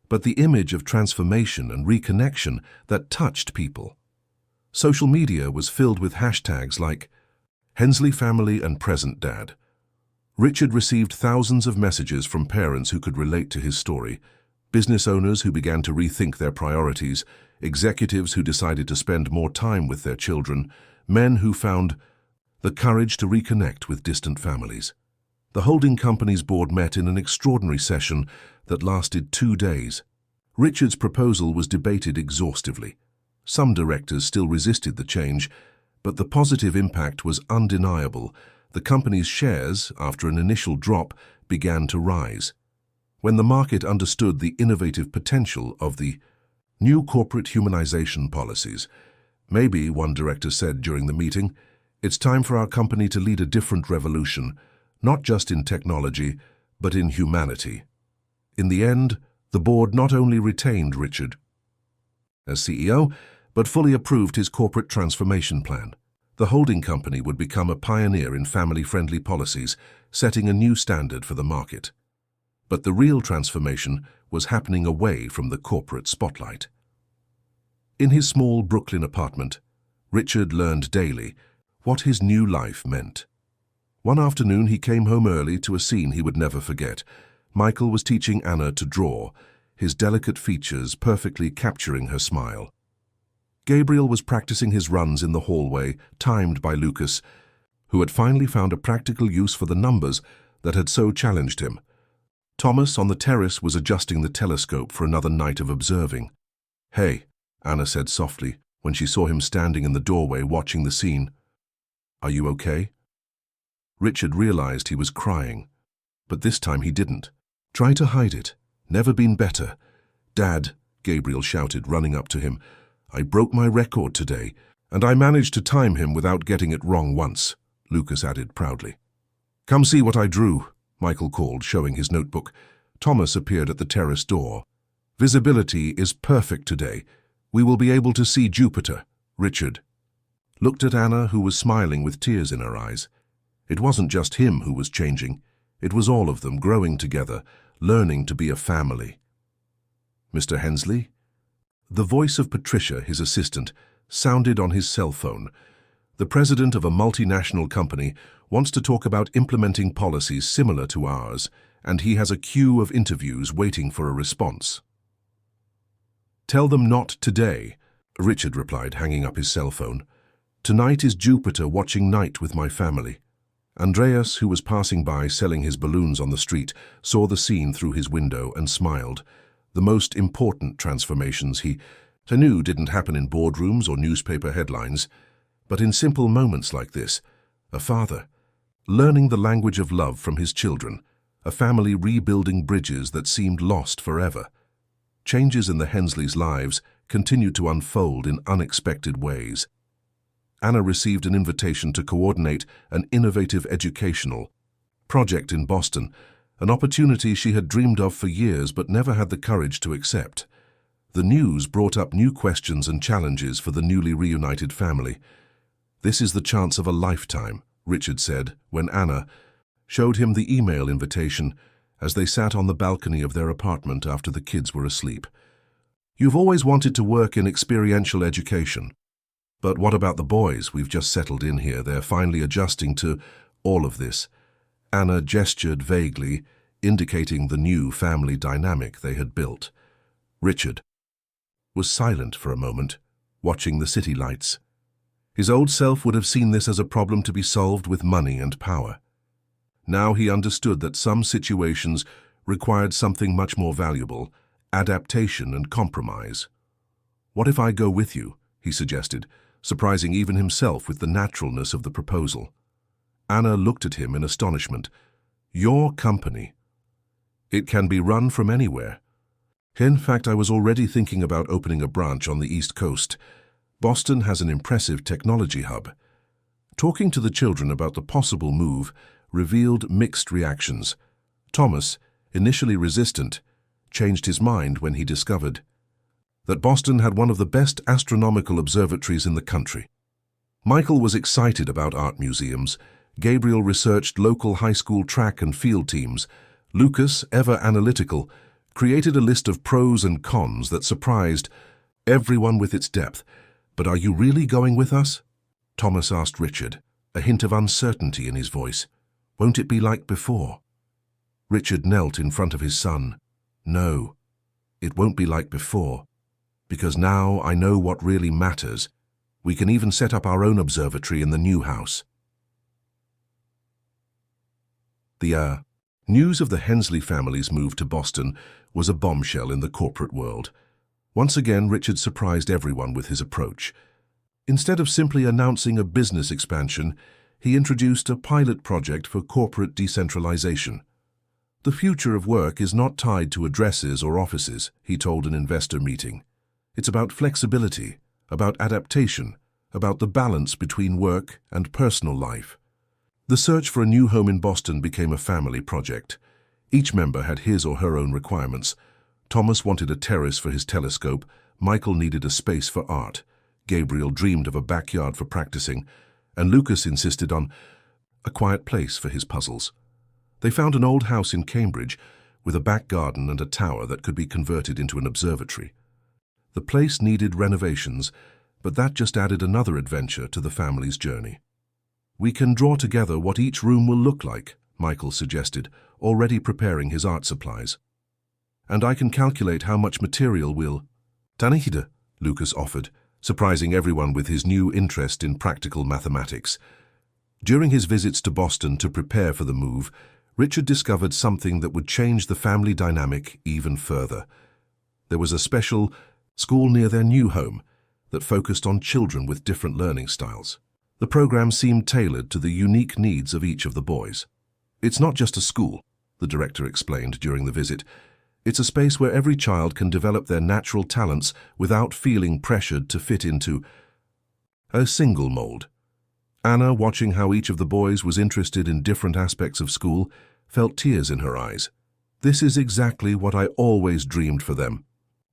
but the image of transformation and reconnection that touched people. Social media was filled with hashtags like Hensley Family and Present Dad. Richard received thousands of messages from parents who could relate to his story, business owners who began to rethink their priorities, executives who decided to spend more time with their children, men who found the courage to reconnect with distant families. The holding company's board met in an extraordinary session that lasted 2 days. Richard's proposal was debated exhaustively. Some directors still resisted the change, But the positive impact was undeniable. The company's shares, after an initial drop, began to rise. When the market understood the innovative potential of the new corporate humanization policies, maybe, one director said during the meeting, it's time for our company to lead a different revolution, not just in technology, but in humanity. In the end, the board not only retained Richard as CEO, but fully approved his corporate transformation plan. The holding company would become a pioneer in family-friendly policies, setting a new standard for the market. But the real transformation was happening away from the corporate spotlight. In his small Brooklyn apartment, Richard learned daily what his new life meant. One afternoon he came home early to a scene he would never forget. Michael was teaching Anna to draw, his delicate features perfectly capturing her smile. Gabriel was practicing his runs in the hallway, timed by Lucas, who had finally found a practical use for the numbers that had so challenged him. Thomas on the terrace was adjusting the telescope for another night of observing. "Hey," Anna said softly when she saw him standing in the doorway watching the scene. "Are you okay?" Richard realized he was crying, but this time he didn't. "Try to hide it. Never been better." "Dad," Gabriel shouted, running up to him, "I broke my record today, and I managed to time him without getting it wrong once," Lucas added proudly. "Come see what I drew," Michael called, showing his notebook. Thomas appeared at the terrace door. "Visibility is perfect today. We will be able to see Jupiter." Richard looked at Anna, who was smiling with tears in her eyes. It wasn't just him who was changing. It was all of them growing together, learning to be a family. "Mr. Hensley?" The voice of Patricia, his assistant, sounded on his cell phone. "The president of a multinational company wants to talk about implementing policies similar to ours, and he has a queue of interviews waiting for a response." "Tell them not today," Richard replied, hanging up his cell phone. "Tonight is Jupiter watching night with my family." Andreas, who was passing by selling his balloons on the street, saw the scene through his window and smiled. The most important transformations he knew didn't happen in boardrooms or newspaper headlines, but in simple moments like this. A father learning the language of love from his children, a family rebuilding bridges that seemed lost forever. Changes in the Hensleys' lives continued to unfold in unexpected ways. Anna received an invitation to coordinate an innovative educational project in Boston, an opportunity she had dreamed of for years but never had the courage to accept. The news brought up new questions and challenges for the newly reunited family. "This is the chance of a lifetime," Richard said when Anna showed him the email invitation as they sat on the balcony of their apartment after the kids were asleep. "You've always wanted to work in experiential education. But what about the boys? We've just settled in here. They're finally adjusting to all of this." Anna gestured vaguely, indicating the new family dynamic they had built. Richard was silent for a moment, watching the city lights. His old self would have seen this as a problem to be solved with money and power. Now he understood that some situations required something much more valuable, adaptation and compromise. "What if I go with you?" he suggested, surprising even himself with the naturalness of the proposal. Anna looked at him in astonishment. "Your company? It can be run from anywhere." "In fact, I was already thinking about opening a branch on the East Coast. Boston has an impressive technology hub." Talking to the children about the possible move revealed mixed reactions. Thomas, initially resistant, changed his mind when he discovered that Boston had one of the best astronomical observatories in the country. Michael was excited about art museums. Gabriel researched local high school track and field teams. Lucas, ever analytical, created a list of pros and cons that surprised everyone with its depth. "But are you really going with us?" Thomas asked Richard, a hint of uncertainty in his voice. "Won't it be like before?" Richard knelt in front of his son. "No, it won't be like before, because now I know what really matters. We can even set up our own observatory in the new house." The news of the Hensley family's move to Boston was a bombshell in the corporate world. Once again, Richard surprised everyone with his approach. Instead of simply announcing a business expansion, he introduced a pilot project for corporate decentralization. The future of work is not tied to addresses or offices, he told an investor meeting. It's about flexibility, about adaptation, about the balance between work and personal life. The search for a new home in Boston became a family project. Each member had his or her own requirements. Thomas wanted a terrace for his telescope, Michael needed a space for art, Gabriel dreamed of a backyard for practicing, and Lucas insisted on a quiet place for his puzzles. They found an old house in Cambridge with a back garden and a tower that could be converted into an observatory. The place needed renovations, but that just added another adventure to the family's journey. "We can draw together what each room will look like," Michael suggested, already preparing his art supplies. "And I can calculate how much material will—" "Tanihida," Lucas offered, surprising everyone with his new interest in practical mathematics. During his visits to Boston to prepare for the move, Richard discovered something that would change the family dynamic even further. There was a special school near their new home that focused on children with different learning styles. The program seemed tailored to the unique needs of each of the boys. "It's not just a school," the director explained during the visit. "It's a space where every child can develop their natural talents without feeling pressured to fit into a single mold." Anna, watching how each of the boys was interested in different aspects of school, felt tears in her eyes. This is exactly what I always dreamed for them.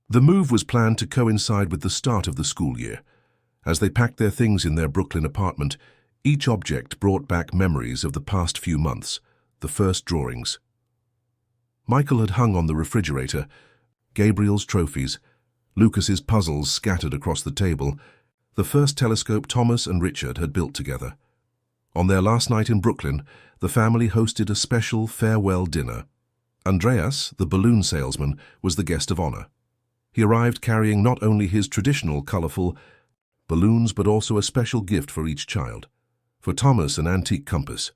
The move was planned to coincide with the start of the school year. As they packed their things in their Brooklyn apartment, each object brought back memories of the past few months, the first drawings. Michael had hung on the refrigerator, Gabriel's trophies, Lucas's puzzles scattered across the table, the first telescope Thomas and Richard had built together. On their last night in Brooklyn, the family hosted a special farewell dinner. Andreas, the balloon salesman, was the guest of honor. He arrived carrying not only his traditional colorful balloons but also a special gift for each child. For Thomas, an antique compass.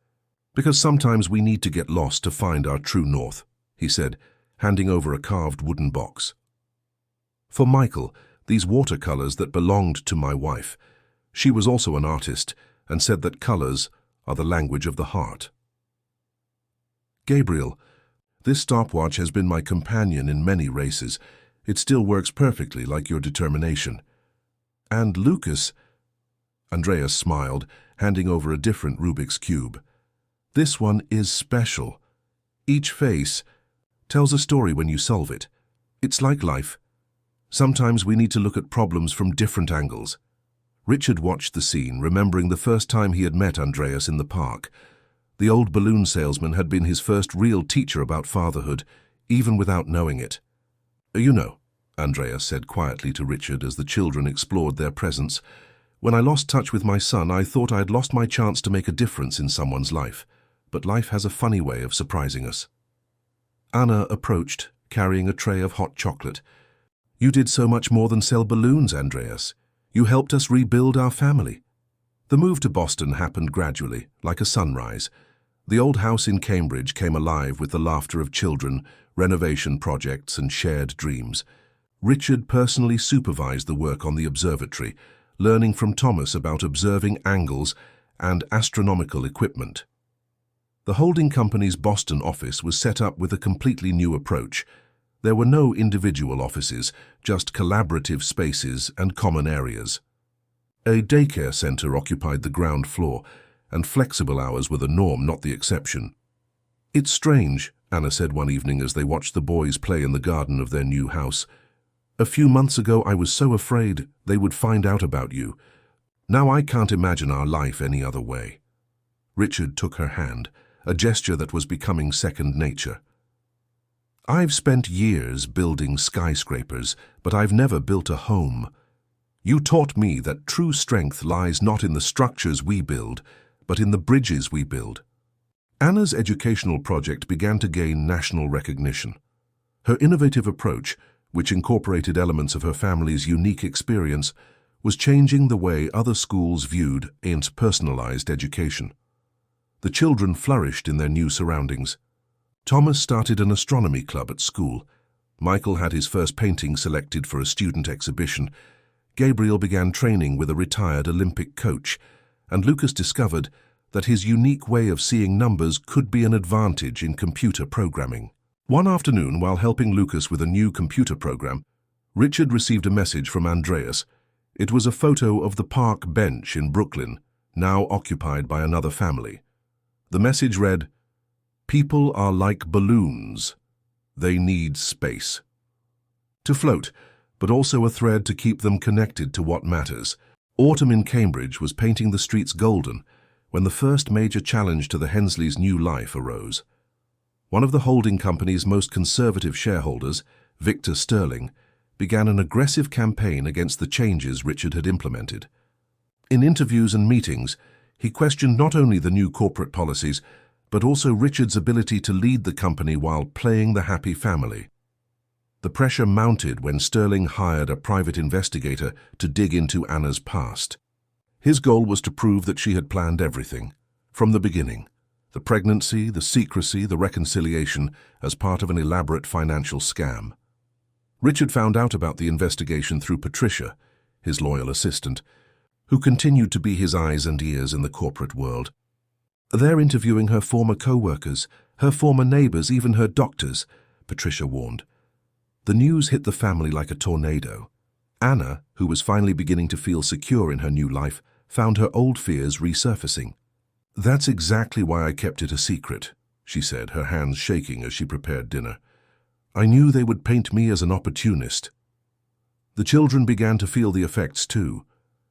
"Because sometimes we need to get lost to find our true north," he said, handing over a carved wooden box. For Michael, these watercolors that belonged to my wife. She was also an artist and said that colors are the language of the heart. "Gabriel, this stopwatch has been my companion in many races. It still works perfectly, like your determination." "And Lucas," Andreas smiled, handing over a different Rubik's Cube. "This one is special. Each face tells a story when you solve it. It's like life. Sometimes we need to look at problems from different angles." Richard watched the scene, remembering the first time he had met Andreas in the park. The old balloon salesman had been his first real teacher about fatherhood, even without knowing it. "You know," Andreas said quietly to Richard as the children explored their presents, "when I lost touch with my son, I thought I had lost my chance to make a difference in someone's life. But life has a funny way of surprising us." Anna approached, carrying a tray of hot chocolate. "You did so much more than sell balloons, Andreas. You helped us rebuild our family." The move to Boston happened gradually, like a sunrise. The old house in Cambridge came alive with the laughter of children, renovation projects, and shared dreams. Richard personally supervised the work on the observatory, learning from Thomas about observing angles and astronomical equipment. The holding company's Boston office was set up with a completely new approach. There were no individual offices, just collaborative spaces and common areas. A daycare center occupied the ground floor, and flexible hours were the norm, not the exception. "It's strange," Anna said one evening as they watched the boys play in the garden of their new house. "A few months ago I was so afraid they would find out about you. Now I can't imagine our life any other way." Richard took her hand, a gesture that was becoming second nature. "I've spent years building skyscrapers, but I've never built a home. You taught me that true strength lies not in the structures we build, but in the bridges we build." Anna's educational project began to gain national recognition. Her innovative approach, which incorporated elements of her family's unique experience, was changing the way other schools viewed and personalized education. The children flourished in their new surroundings. Thomas started an astronomy club at school. Michael had his first painting selected for a student exhibition. Gabriel began training with a retired Olympic coach, and Lucas discovered that his unique way of seeing numbers could be an advantage in computer programming. One afternoon, while helping Lucas with a new computer program, Richard received a message from Andreas. It was a photo of the park bench in Brooklyn, now occupied by another family. The message read, "People are like balloons. They need space to float, but also a thread to keep them connected to what matters." Autumn in Cambridge was painting the streets golden when the first major challenge to the Hensleys' new life arose. One of the holding company's most conservative shareholders, Victor Sterling, began an aggressive campaign against the changes Richard had implemented. In interviews and meetings, he questioned not only the new corporate policies, but also Richard's ability to lead the company while playing the happy family. The pressure mounted when Sterling hired a private investigator to dig into Anna's past. His goal was to prove that she had planned everything, from the beginning, the pregnancy, the secrecy, the reconciliation, as part of an elaborate financial scam. Richard found out about the investigation through Patricia, his loyal assistant, who continued to be his eyes and ears in the corporate world. "They're interviewing her former co-workers, her former neighbors, even her doctors," Patricia warned. The news hit the family like a tornado. Anna, who was finally beginning to feel secure in her new life, found her old fears resurfacing. "That's exactly why I kept it a secret," she said, her hands shaking as she prepared dinner. "I knew they would paint me as an opportunist." The children began to feel the effects too.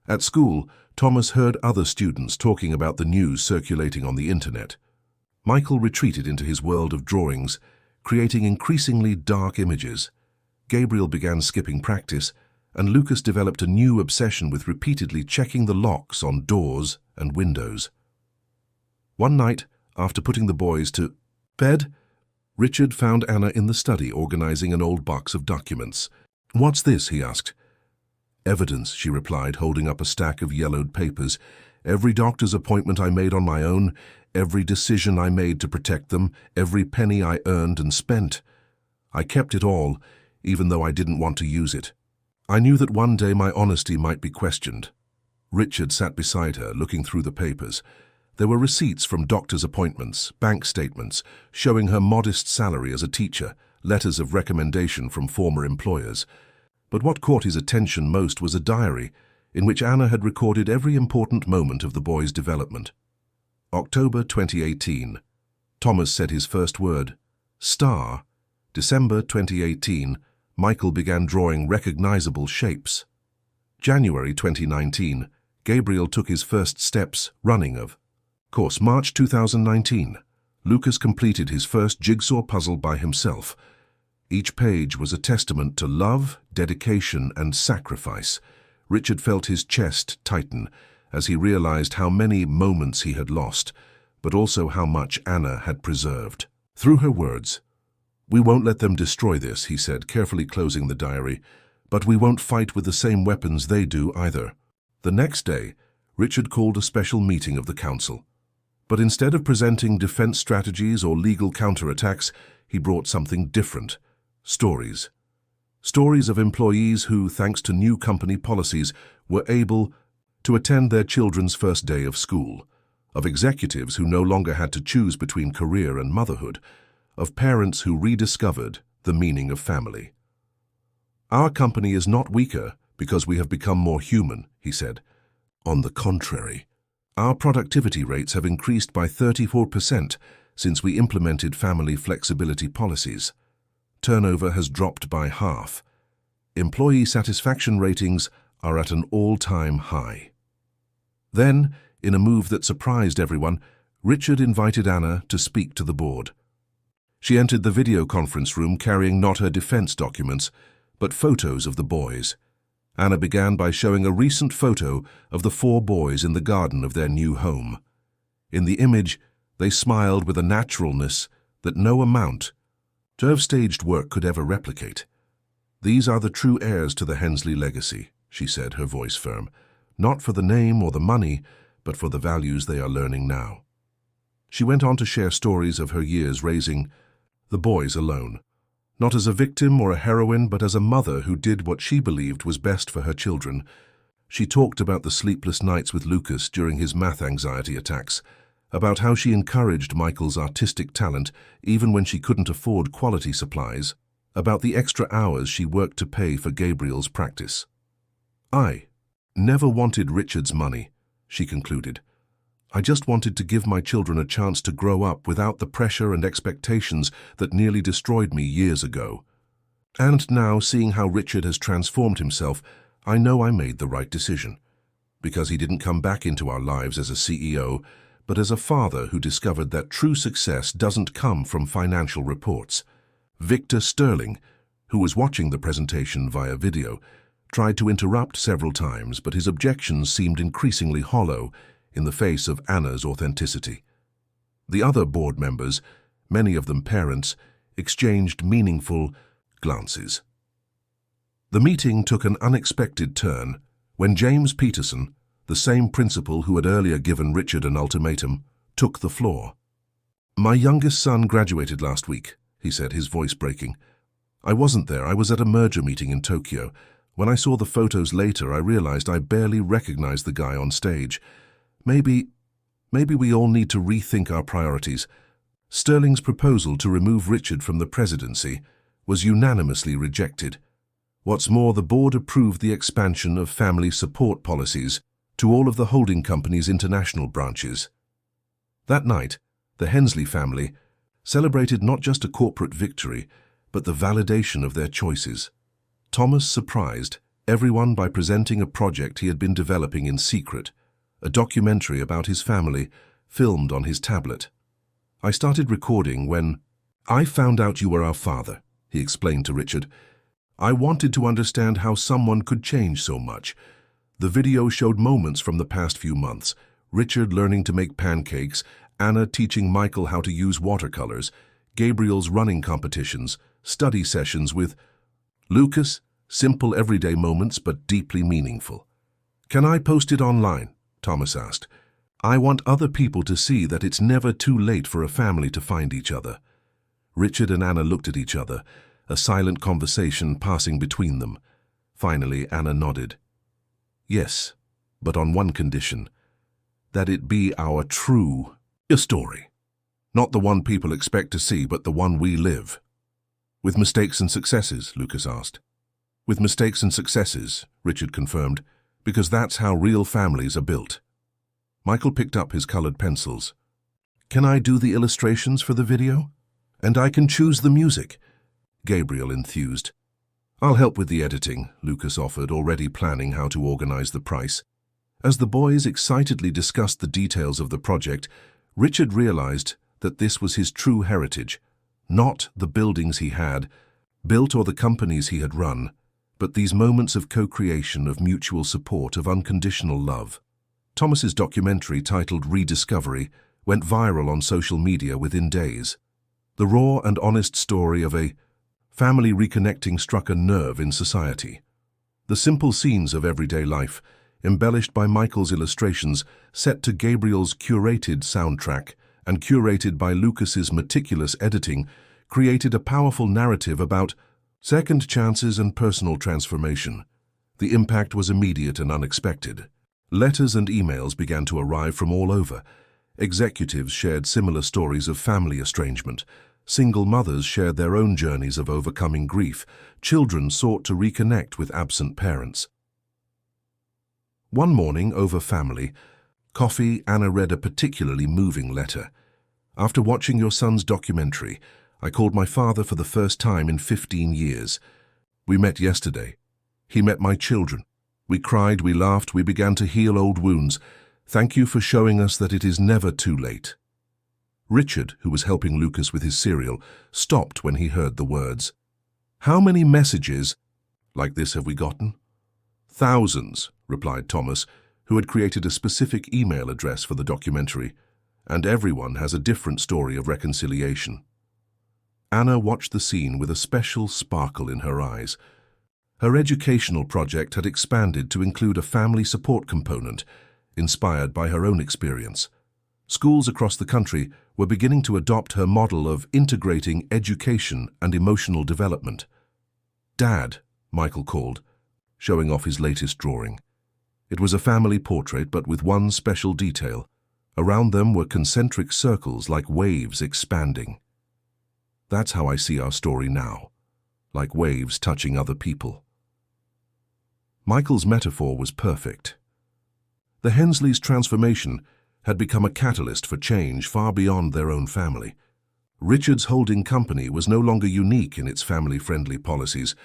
At school, Thomas heard other students talking about the news circulating on the internet. Michael retreated into his world of drawings, creating increasingly dark images. Gabriel began skipping practice, and Lucas developed a new obsession with repeatedly checking the locks on doors and windows. One night, after putting the boys to bed, Richard found Anna in the study organizing an old box of documents. "What's this?" he asked. "Evidence," she replied, holding up a stack of yellowed papers. "Every doctor's appointment I made on my own, every decision I made to protect them, every penny I earned and spent. I kept it all, even though I didn't want to use it. I knew that one day my honesty might be questioned." Richard sat beside her, looking through the papers. There were receipts from doctor's appointments, bank statements, showing her modest salary as a teacher, letters of recommendation from former employers. But what caught his attention most was a diary in which Anna had recorded every important moment of the boy's development. October 2018. Thomas said his first word. Star. December 2018. Michael began drawing recognizable shapes. January 2019. Gabriel took his first steps, running of course. March 2019. Lucas completed his first jigsaw puzzle by himself. Each page was a testament to love, dedication, and sacrifice. Richard felt his chest tighten as he realized how many moments he had lost, but also how much Anna had preserved. Through her words, "We won't let them destroy this," he said, carefully closing the diary, "but we won't fight with the same weapons they do either." The next day, Richard called a special meeting of the council. But instead of presenting defense strategies or legal counterattacks, he brought something different. Stories. Stories of employees who, thanks to new company policies, were able to attend their children's first day of school. Of executives who no longer had to choose between career and motherhood. Of parents who rediscovered the meaning of family. "Our company is not weaker because we have become more human," he said. "On the contrary, our productivity rates have increased by 34% since we implemented family flexibility policies. Turnover has dropped by half. Employee satisfaction ratings are at an all-time high." Then, in a move that surprised everyone, Richard invited Anna to speak to the board. She entered the video conference room carrying not her defense documents, but photos of the boys. Anna began by showing a recent photo of the 4 boys in the garden of their new home. In the image, they smiled with a naturalness that no amount of staged work could ever replicate. "These are the true heirs to the Hensley legacy," she said, her voice firm. "Not for the name or the money, but for the values they are learning now." She went on to share stories of her years raising the boys alone. Not as a victim or a heroine, but as a mother who did what she believed was best for her children. She talked about the sleepless nights with Lucas during his math anxiety attacks, about how she encouraged Michael's artistic talent even when she couldn't afford quality supplies, about the extra hours she worked to pay for Gabriel's practice. "I never wanted Richard's money," she concluded. "I just wanted to give my children a chance to grow up without the pressure and expectations that nearly destroyed me years ago. And now, seeing how Richard has transformed himself, I know I made the right decision. Because he didn't come back into our lives as a CEO, but as a father who discovered that true success doesn't come from financial reports." Victor Sterling, who was watching the presentation via video, tried to interrupt several times, but his objections seemed increasingly hollow in the face of Anna's authenticity. The other board members, many of them parents, exchanged meaningful glances. The meeting took an unexpected turn when James Peterson, the same principal who had earlier given Richard an ultimatum, took the floor. "My youngest son graduated last week," he said, his voice breaking. "I wasn't there. I was at a merger meeting in Tokyo. When I saw the photos later, I realized I barely recognized the guy on stage. Maybe we all need to rethink our priorities." Sterling's proposal to remove Richard from the presidency was unanimously rejected. What's more, the board approved the expansion of family support policies to all of the holding company's international branches. That night, the Hensley family celebrated not just a corporate victory, but the validation of their choices. Thomas surprised everyone by presenting a project he had been developing in secret, a documentary about his family filmed on his tablet. "I started recording when I found out you were our father," he explained to Richard. "I wanted to understand how someone could change so much." The video showed moments from the past few months: Richard learning to make pancakes, Anna teaching Michael how to use watercolors, Gabriel's running competitions, study sessions with Lucas, simple everyday moments but deeply meaningful. "Can I post it online?" Thomas asked. "I want other people to see that it's never too late for a family to find each other." Richard and Anna looked at each other, a silent conversation passing between them. Finally, Anna nodded. "Yes, but on one condition: that it be our true story. Not the one people expect to see, but the one we live." "With mistakes and successes?" Lucas asked. "With mistakes and successes," Richard confirmed, "because that's how real families are built." Michael picked up his colored pencils. "Can I do the illustrations for the video? And I can choose the music?" Gabriel enthused. "I'll help with the editing," Lucas offered, already planning how to organize the price. As the boys excitedly discussed the details of the project, Richard realized that this was his true heritage, not the buildings he had built or the companies he had run, but these moments of co-creation, of mutual support, of unconditional love. Thomas's documentary, titled Rediscovery, went viral on social media within days. The raw and honest story of a family reconnecting struck a nerve in society. The simple scenes of everyday life, embellished by Michael's illustrations, set to Gabriel's curated soundtrack, and curated by Lucas's meticulous editing, created a powerful narrative about second chances and personal transformation. The impact was immediate and unexpected. Letters and emails began to arrive from all over. Executives shared similar stories of family estrangement. Single mothers shared their own journeys of overcoming grief. Children sought to reconnect with absent parents. One morning, over family coffee, Anna read a particularly moving letter. "After watching your son's documentary, I called my father for the first time in 15 years. We met yesterday. He met my children. We cried, we laughed, we began to heal old wounds. Thank you for showing us that it is never too late." Richard, who was helping Lucas with his cereal, stopped when he heard the words. "How many messages like this have we gotten?" "Thousands," replied Thomas, who had created a specific email address for the documentary, "and everyone has a different story of reconciliation." Anna watched the scene with a special sparkle in her eyes. Her educational project had expanded to include a family support component, inspired by her own experience. Schools across the country were beginning to adopt her model of integrating education and emotional development. "Dad," Michael called, showing off his latest drawing. It was a family portrait, but with one special detail. Around them were concentric circles like waves expanding. That's how I see our story now, like waves touching other people. Michael's metaphor was perfect. The Hensleys' transformation had become a catalyst for change far beyond their own family. Richard's holding company was no longer unique in its family-friendly policies.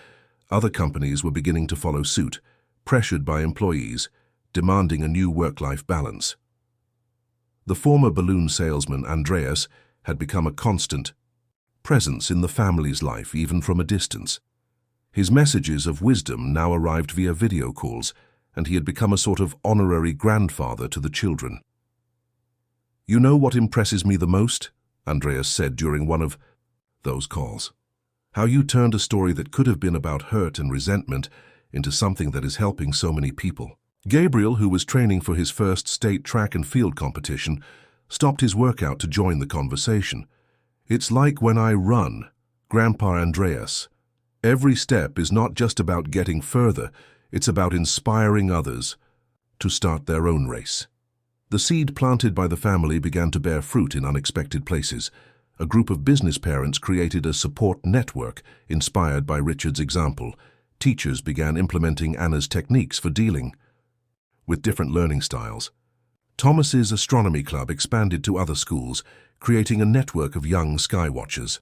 Other companies were beginning to follow suit, pressured by employees, demanding a new work-life balance. The former balloon salesman, Andreas, had become a constant presence in the family's life, even from a distance. His messages of wisdom now arrived via video calls, and he had become a sort of honorary grandfather to the children. "You know what impresses me the most?" Andreas said during one of those calls. "How you turned a story that could have been about hurt and resentment into something that is helping so many people." Gabriel, who was training for his first state track and field competition, stopped his workout to join the conversation. "It's like when I run, Grandpa Andreas. Every step is not just about getting further, it's about inspiring others to start their own race." The seed planted by the family began to bear fruit in unexpected places. A group of business parents created a support network inspired by Richard's example. Teachers began implementing Anna's techniques for dealing with different learning styles. Thomas's astronomy club expanded to other schools, creating a network of young skywatchers.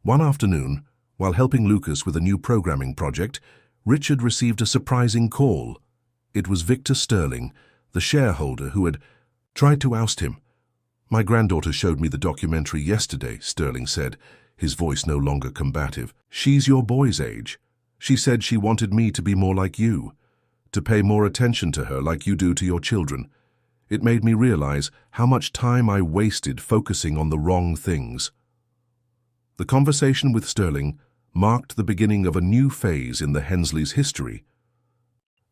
One afternoon, while helping Lucas with a new programming project, Richard received a surprising call. It was Victor Sterling, the shareholder who had tried to oust him. "My granddaughter showed me the documentary yesterday," Sterling said, his voice no longer combative. "She's your boy's age. She said she wanted me to be more like you, to pay more attention to her like you do to your children. It made me realize how much time I wasted focusing on the wrong things." The conversation with Sterling marked the beginning of a new phase in the Hensleys' history.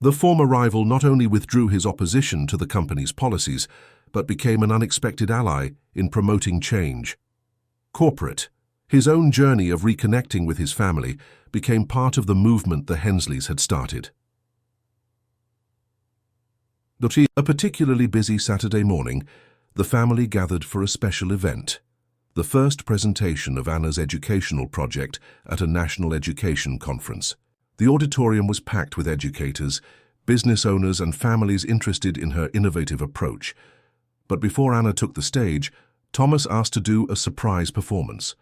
The former rival not only withdrew his opposition to the company's policies, but became an unexpected ally in promoting change. Corporate, his own journey of reconnecting with his family, became part of the movement the Hensleys had started. A particularly busy Saturday morning, the family gathered for a special event, the first presentation of Anna's educational project at a national education conference. The auditorium was packed with educators, business owners, and families interested in her innovative approach. But before Anna took the stage, Thomas asked to do a surprise performance.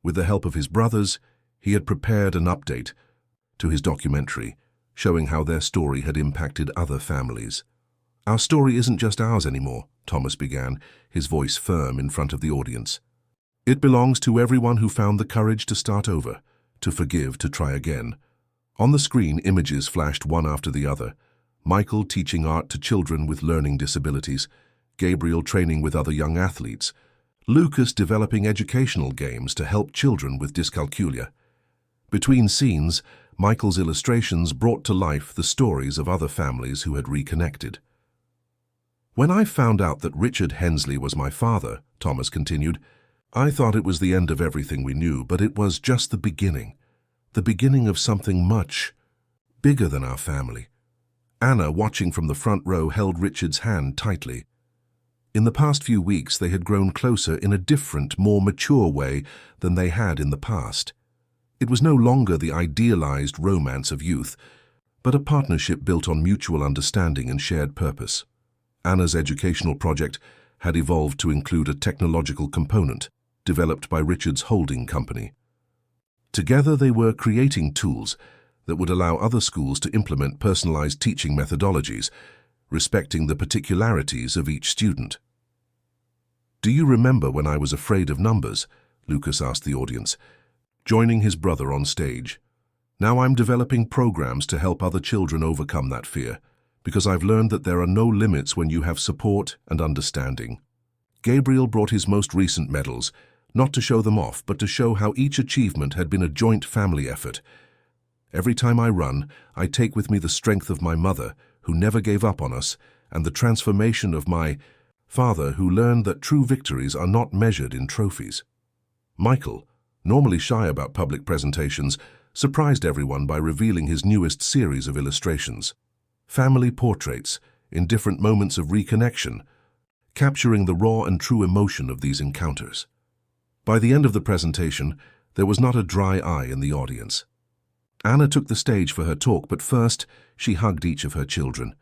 With the help of his brothers, he had prepared an update to his documentary, showing how their story had impacted other families. "Our story isn't just ours anymore," Thomas began, his voice firm in front of the audience. "It belongs to everyone who found the courage to start over, to forgive, to try again." On the screen, images flashed one after the other. Michael teaching art to children with learning disabilities, Gabriel training with other young athletes, Lucas developing educational games to help children with dyscalculia. Between scenes, Michael's illustrations brought to life the stories of other families who had reconnected. "When I found out that Richard Hensley was my father," Thomas continued, "I thought it was the end of everything we knew, but it was just the beginning of something much bigger than our family." Anna, watching from the front row, held Richard's hand tightly. In the past few weeks, they had grown closer in a different, more mature way than they had in the past. It was no longer the idealized romance of youth, but a partnership built on mutual understanding and shared purpose. Anna's educational project had evolved to include a technological component developed by Richard's holding company. Together, they were creating tools that would allow other schools to implement personalized teaching methodologies, respecting the particularities of each student. "Do you remember when I was afraid of numbers?" Lucas asked the audience, joining his brother on stage. "Now I'm developing programs to help other children overcome that fear, because I've learned that there are no limits when you have support and understanding." Gabriel brought his most recent medals, not to show them off, but to show how each achievement had been a joint family effort. "Every time I run, I take with me the strength of my mother, who never gave up on us, and the transformation of my father who learned that true victories are not measured in trophies. Michael, normally shy about public presentations, surprised everyone by revealing his newest series of illustrations. Family portraits in different moments of reconnection, capturing the raw and true emotion of these encounters. By the end of the presentation, there was not a dry eye in the audience. Anna took the stage for her talk, but first she hugged each of her children.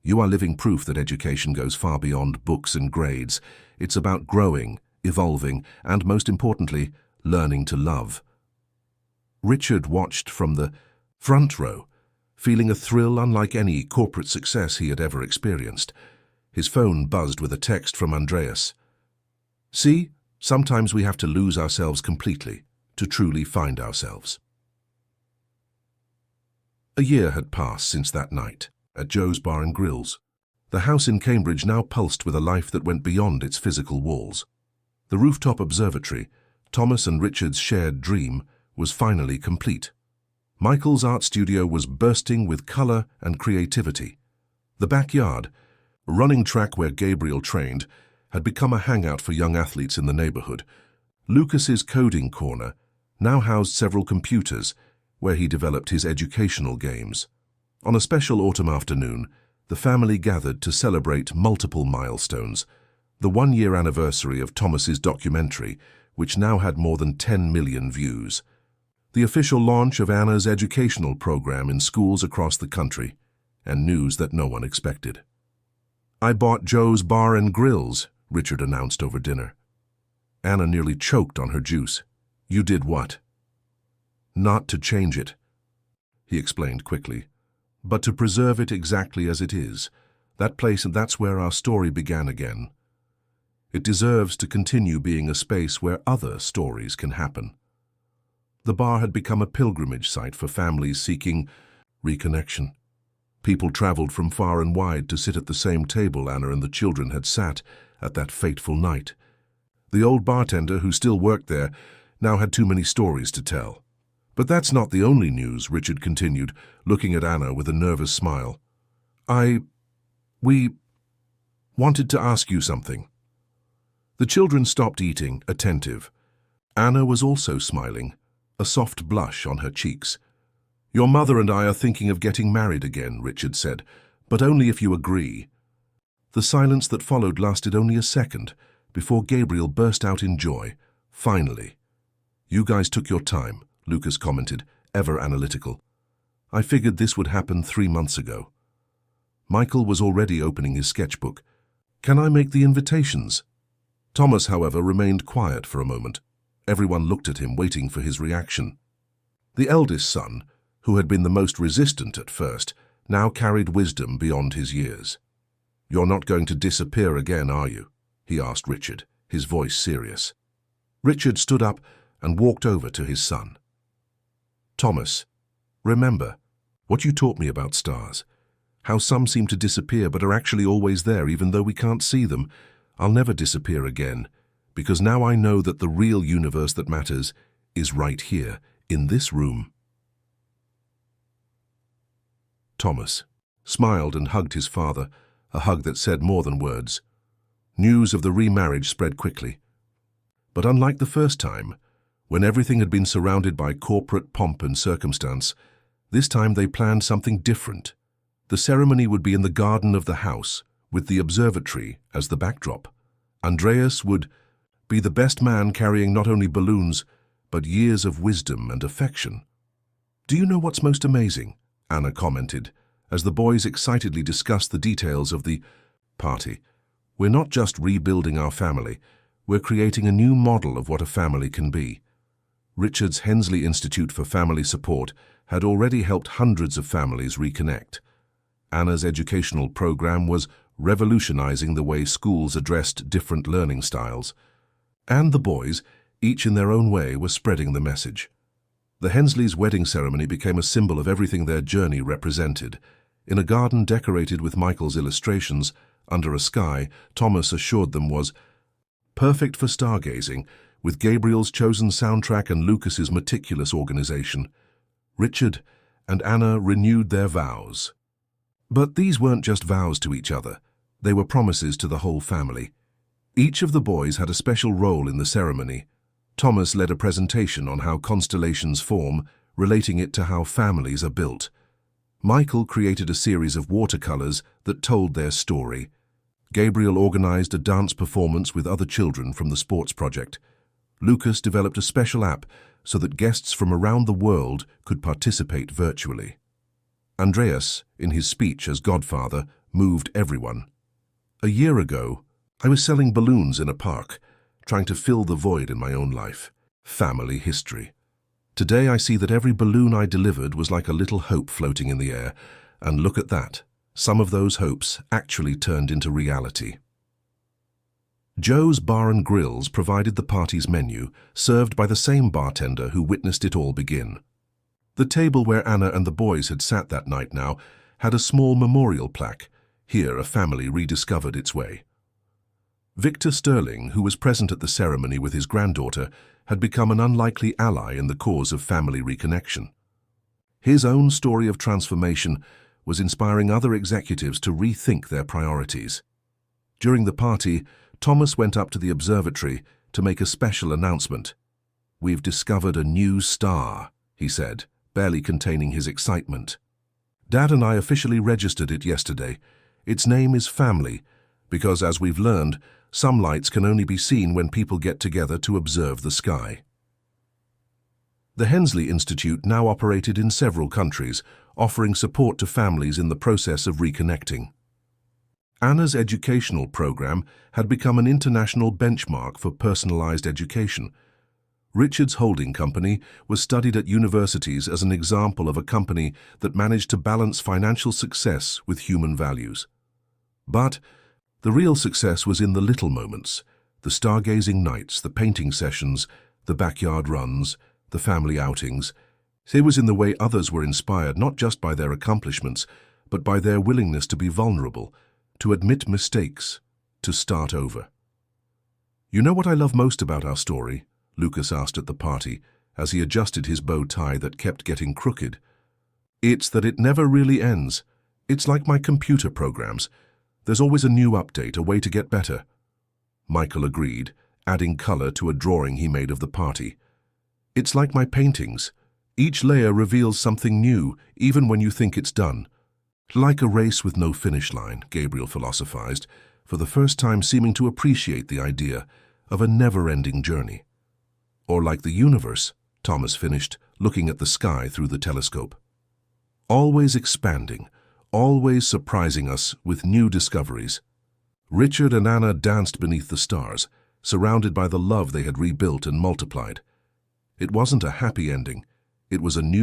You are living proof that education goes far beyond books and grades. It's about growing, evolving, and most importantly, learning to love. Richard watched from the front row, feeling a thrill unlike any corporate success he had ever experienced. His phone buzzed with a text from Andreas. See, sometimes we have to lose ourselves completely to truly find ourselves. A year had passed since that night at Joe's Bar and Grills. The house in Cambridge now pulsed with a life that went beyond its physical walls. The rooftop observatory, Thomas and Richard's shared dream, was finally complete. Michael's art studio was bursting with color and creativity. The backyard, a running track where Gabriel trained, had become a hangout for young athletes in the neighborhood. Lucas's coding corner now housed several computers where he developed his educational games. On a special autumn afternoon, the family gathered to celebrate multiple milestones. The one-year anniversary of Thomas's documentary, which now had more than 10 million views. The official launch of Anna's educational program in schools across the country, and news that no one expected. I bought Joe's Bar and Grills, Richard announced over dinner. Anna nearly choked on her juice. You did what? Not to change it, he explained quickly, but to preserve it exactly as it is. That place, and that's where our story began again. It deserves to continue being a space where other stories can happen. The bar had become a pilgrimage site for families seeking reconnection. People traveled from far and wide to sit at the same table Anna and the children had sat at that fateful night. The old bartender who still worked there now had too many stories to tell. But that's not the only news, Richard continued, looking at Anna with a nervous smile. We wanted to ask you something. The children stopped eating, attentive. Anna was also smiling, a soft blush on her cheeks. Your mother and I are thinking of getting married again, Richard said, but only if you agree. The silence that followed lasted only a second, before Gabriel burst out in joy. Finally. You guys took your time, Lucas commented, ever analytical. I figured this would happen 3 months ago. Michael was already opening his sketchbook. Can I make the invitations? Thomas, however, remained quiet for a moment. Everyone looked at him, waiting for his reaction. The eldest son, who had been the most resistant at first, now carried wisdom beyond his years. You're not going to disappear again, are you? He asked Richard, his voice serious. Richard stood up and walked over to his son. Thomas, remember what you taught me about stars, how some seem to disappear but are actually always there even though we can't see them. I'll never disappear again, because now I know that the real universe that matters is right here, in this room. Thomas smiled and hugged his father, a hug that said more than words. News of the remarriage spread quickly. But unlike the first time, when everything had been surrounded by corporate pomp and circumstance, this time they planned something different. The ceremony would be in the garden of the house, with the observatory as the backdrop. Andreas would be the best man, carrying not only balloons, but years of wisdom and affection. Do you know what's most amazing? Anna commented, as the boys excitedly discussed the details of the party. We're not just rebuilding our family, we're creating a new model of what a family can be. Richard's Hensley Institute for Family Support had already helped hundreds of families reconnect. Anna's educational program was revolutionizing the way schools addressed different learning styles. And the boys, each in their own way, were spreading the message. The Hensleys' wedding ceremony became a symbol of everything their journey represented. In a garden decorated with Michael's illustrations, under a sky Thomas assured them was perfect for stargazing, with Gabriel's chosen soundtrack and Lucas's meticulous organization. Richard and Anna renewed their vows. But these weren't just vows to each other. They were promises to the whole family. Each of the boys had a special role in the ceremony. Thomas led a presentation on how constellations form, relating it to how families are built. Michael created a series of watercolors that told their story. Gabriel organized a dance performance with other children from the sports project. Lucas developed a special app so that guests from around the world could participate virtually. Andreas, in his speech as godfather, moved everyone. A year ago, I was selling balloons in a park, trying to fill the void in my own life. Family history. Today I see that every balloon I delivered was like a little hope floating in the air, and look at that. Some of those hopes actually turned into reality. Joe's Bar and Grills provided the party's menu, served by the same bartender who witnessed it all begin. The table where Anna and the boys had sat that night now had a small memorial plaque. Here a family rediscovered its way. Victor Sterling, who was present at the ceremony with his granddaughter, had become an unlikely ally in the cause of family reconnection. His own story of transformation was inspiring other executives to rethink their priorities. During the party, Thomas went up to the observatory to make a special announcement. "We've discovered a new star," he said, barely containing his excitement. "Dad and I officially registered it yesterday. Its name is Family, because, as we've learned, some lights can only be seen when people get together to observe the sky." The Hensley Institute now operated in several countries, offering support to families in the process of reconnecting. Anna's educational program had become an international benchmark for personalized education. Richard's holding company was studied at universities as an example of a company that managed to balance financial success with human values. But the real success was in the little moments, the stargazing nights, the painting sessions, the backyard runs, the family outings. It was in the way others were inspired not just by their accomplishments, but by their willingness to be vulnerable, to admit mistakes, to start over. "You know what I love most about our story?" Lucas asked at the party, as he adjusted his bow tie that kept getting crooked. "It's that it never really ends. It's like my computer programs. There's always a new update, a way to get better." Michael agreed, adding color to a drawing he made of the party. "It's like my paintings. Each layer reveals something new, even when you think it's done." "Like a race with no finish line," Gabriel philosophized, for the first time seeming to appreciate the idea of a never-ending journey. "Or like the universe," Thomas finished, looking at the sky through the telescope. "Always expanding, always surprising us with new discoveries." Richard and Anna danced beneath the stars, surrounded by the love they had rebuilt and multiplied. It wasn't a happy ending. It was a new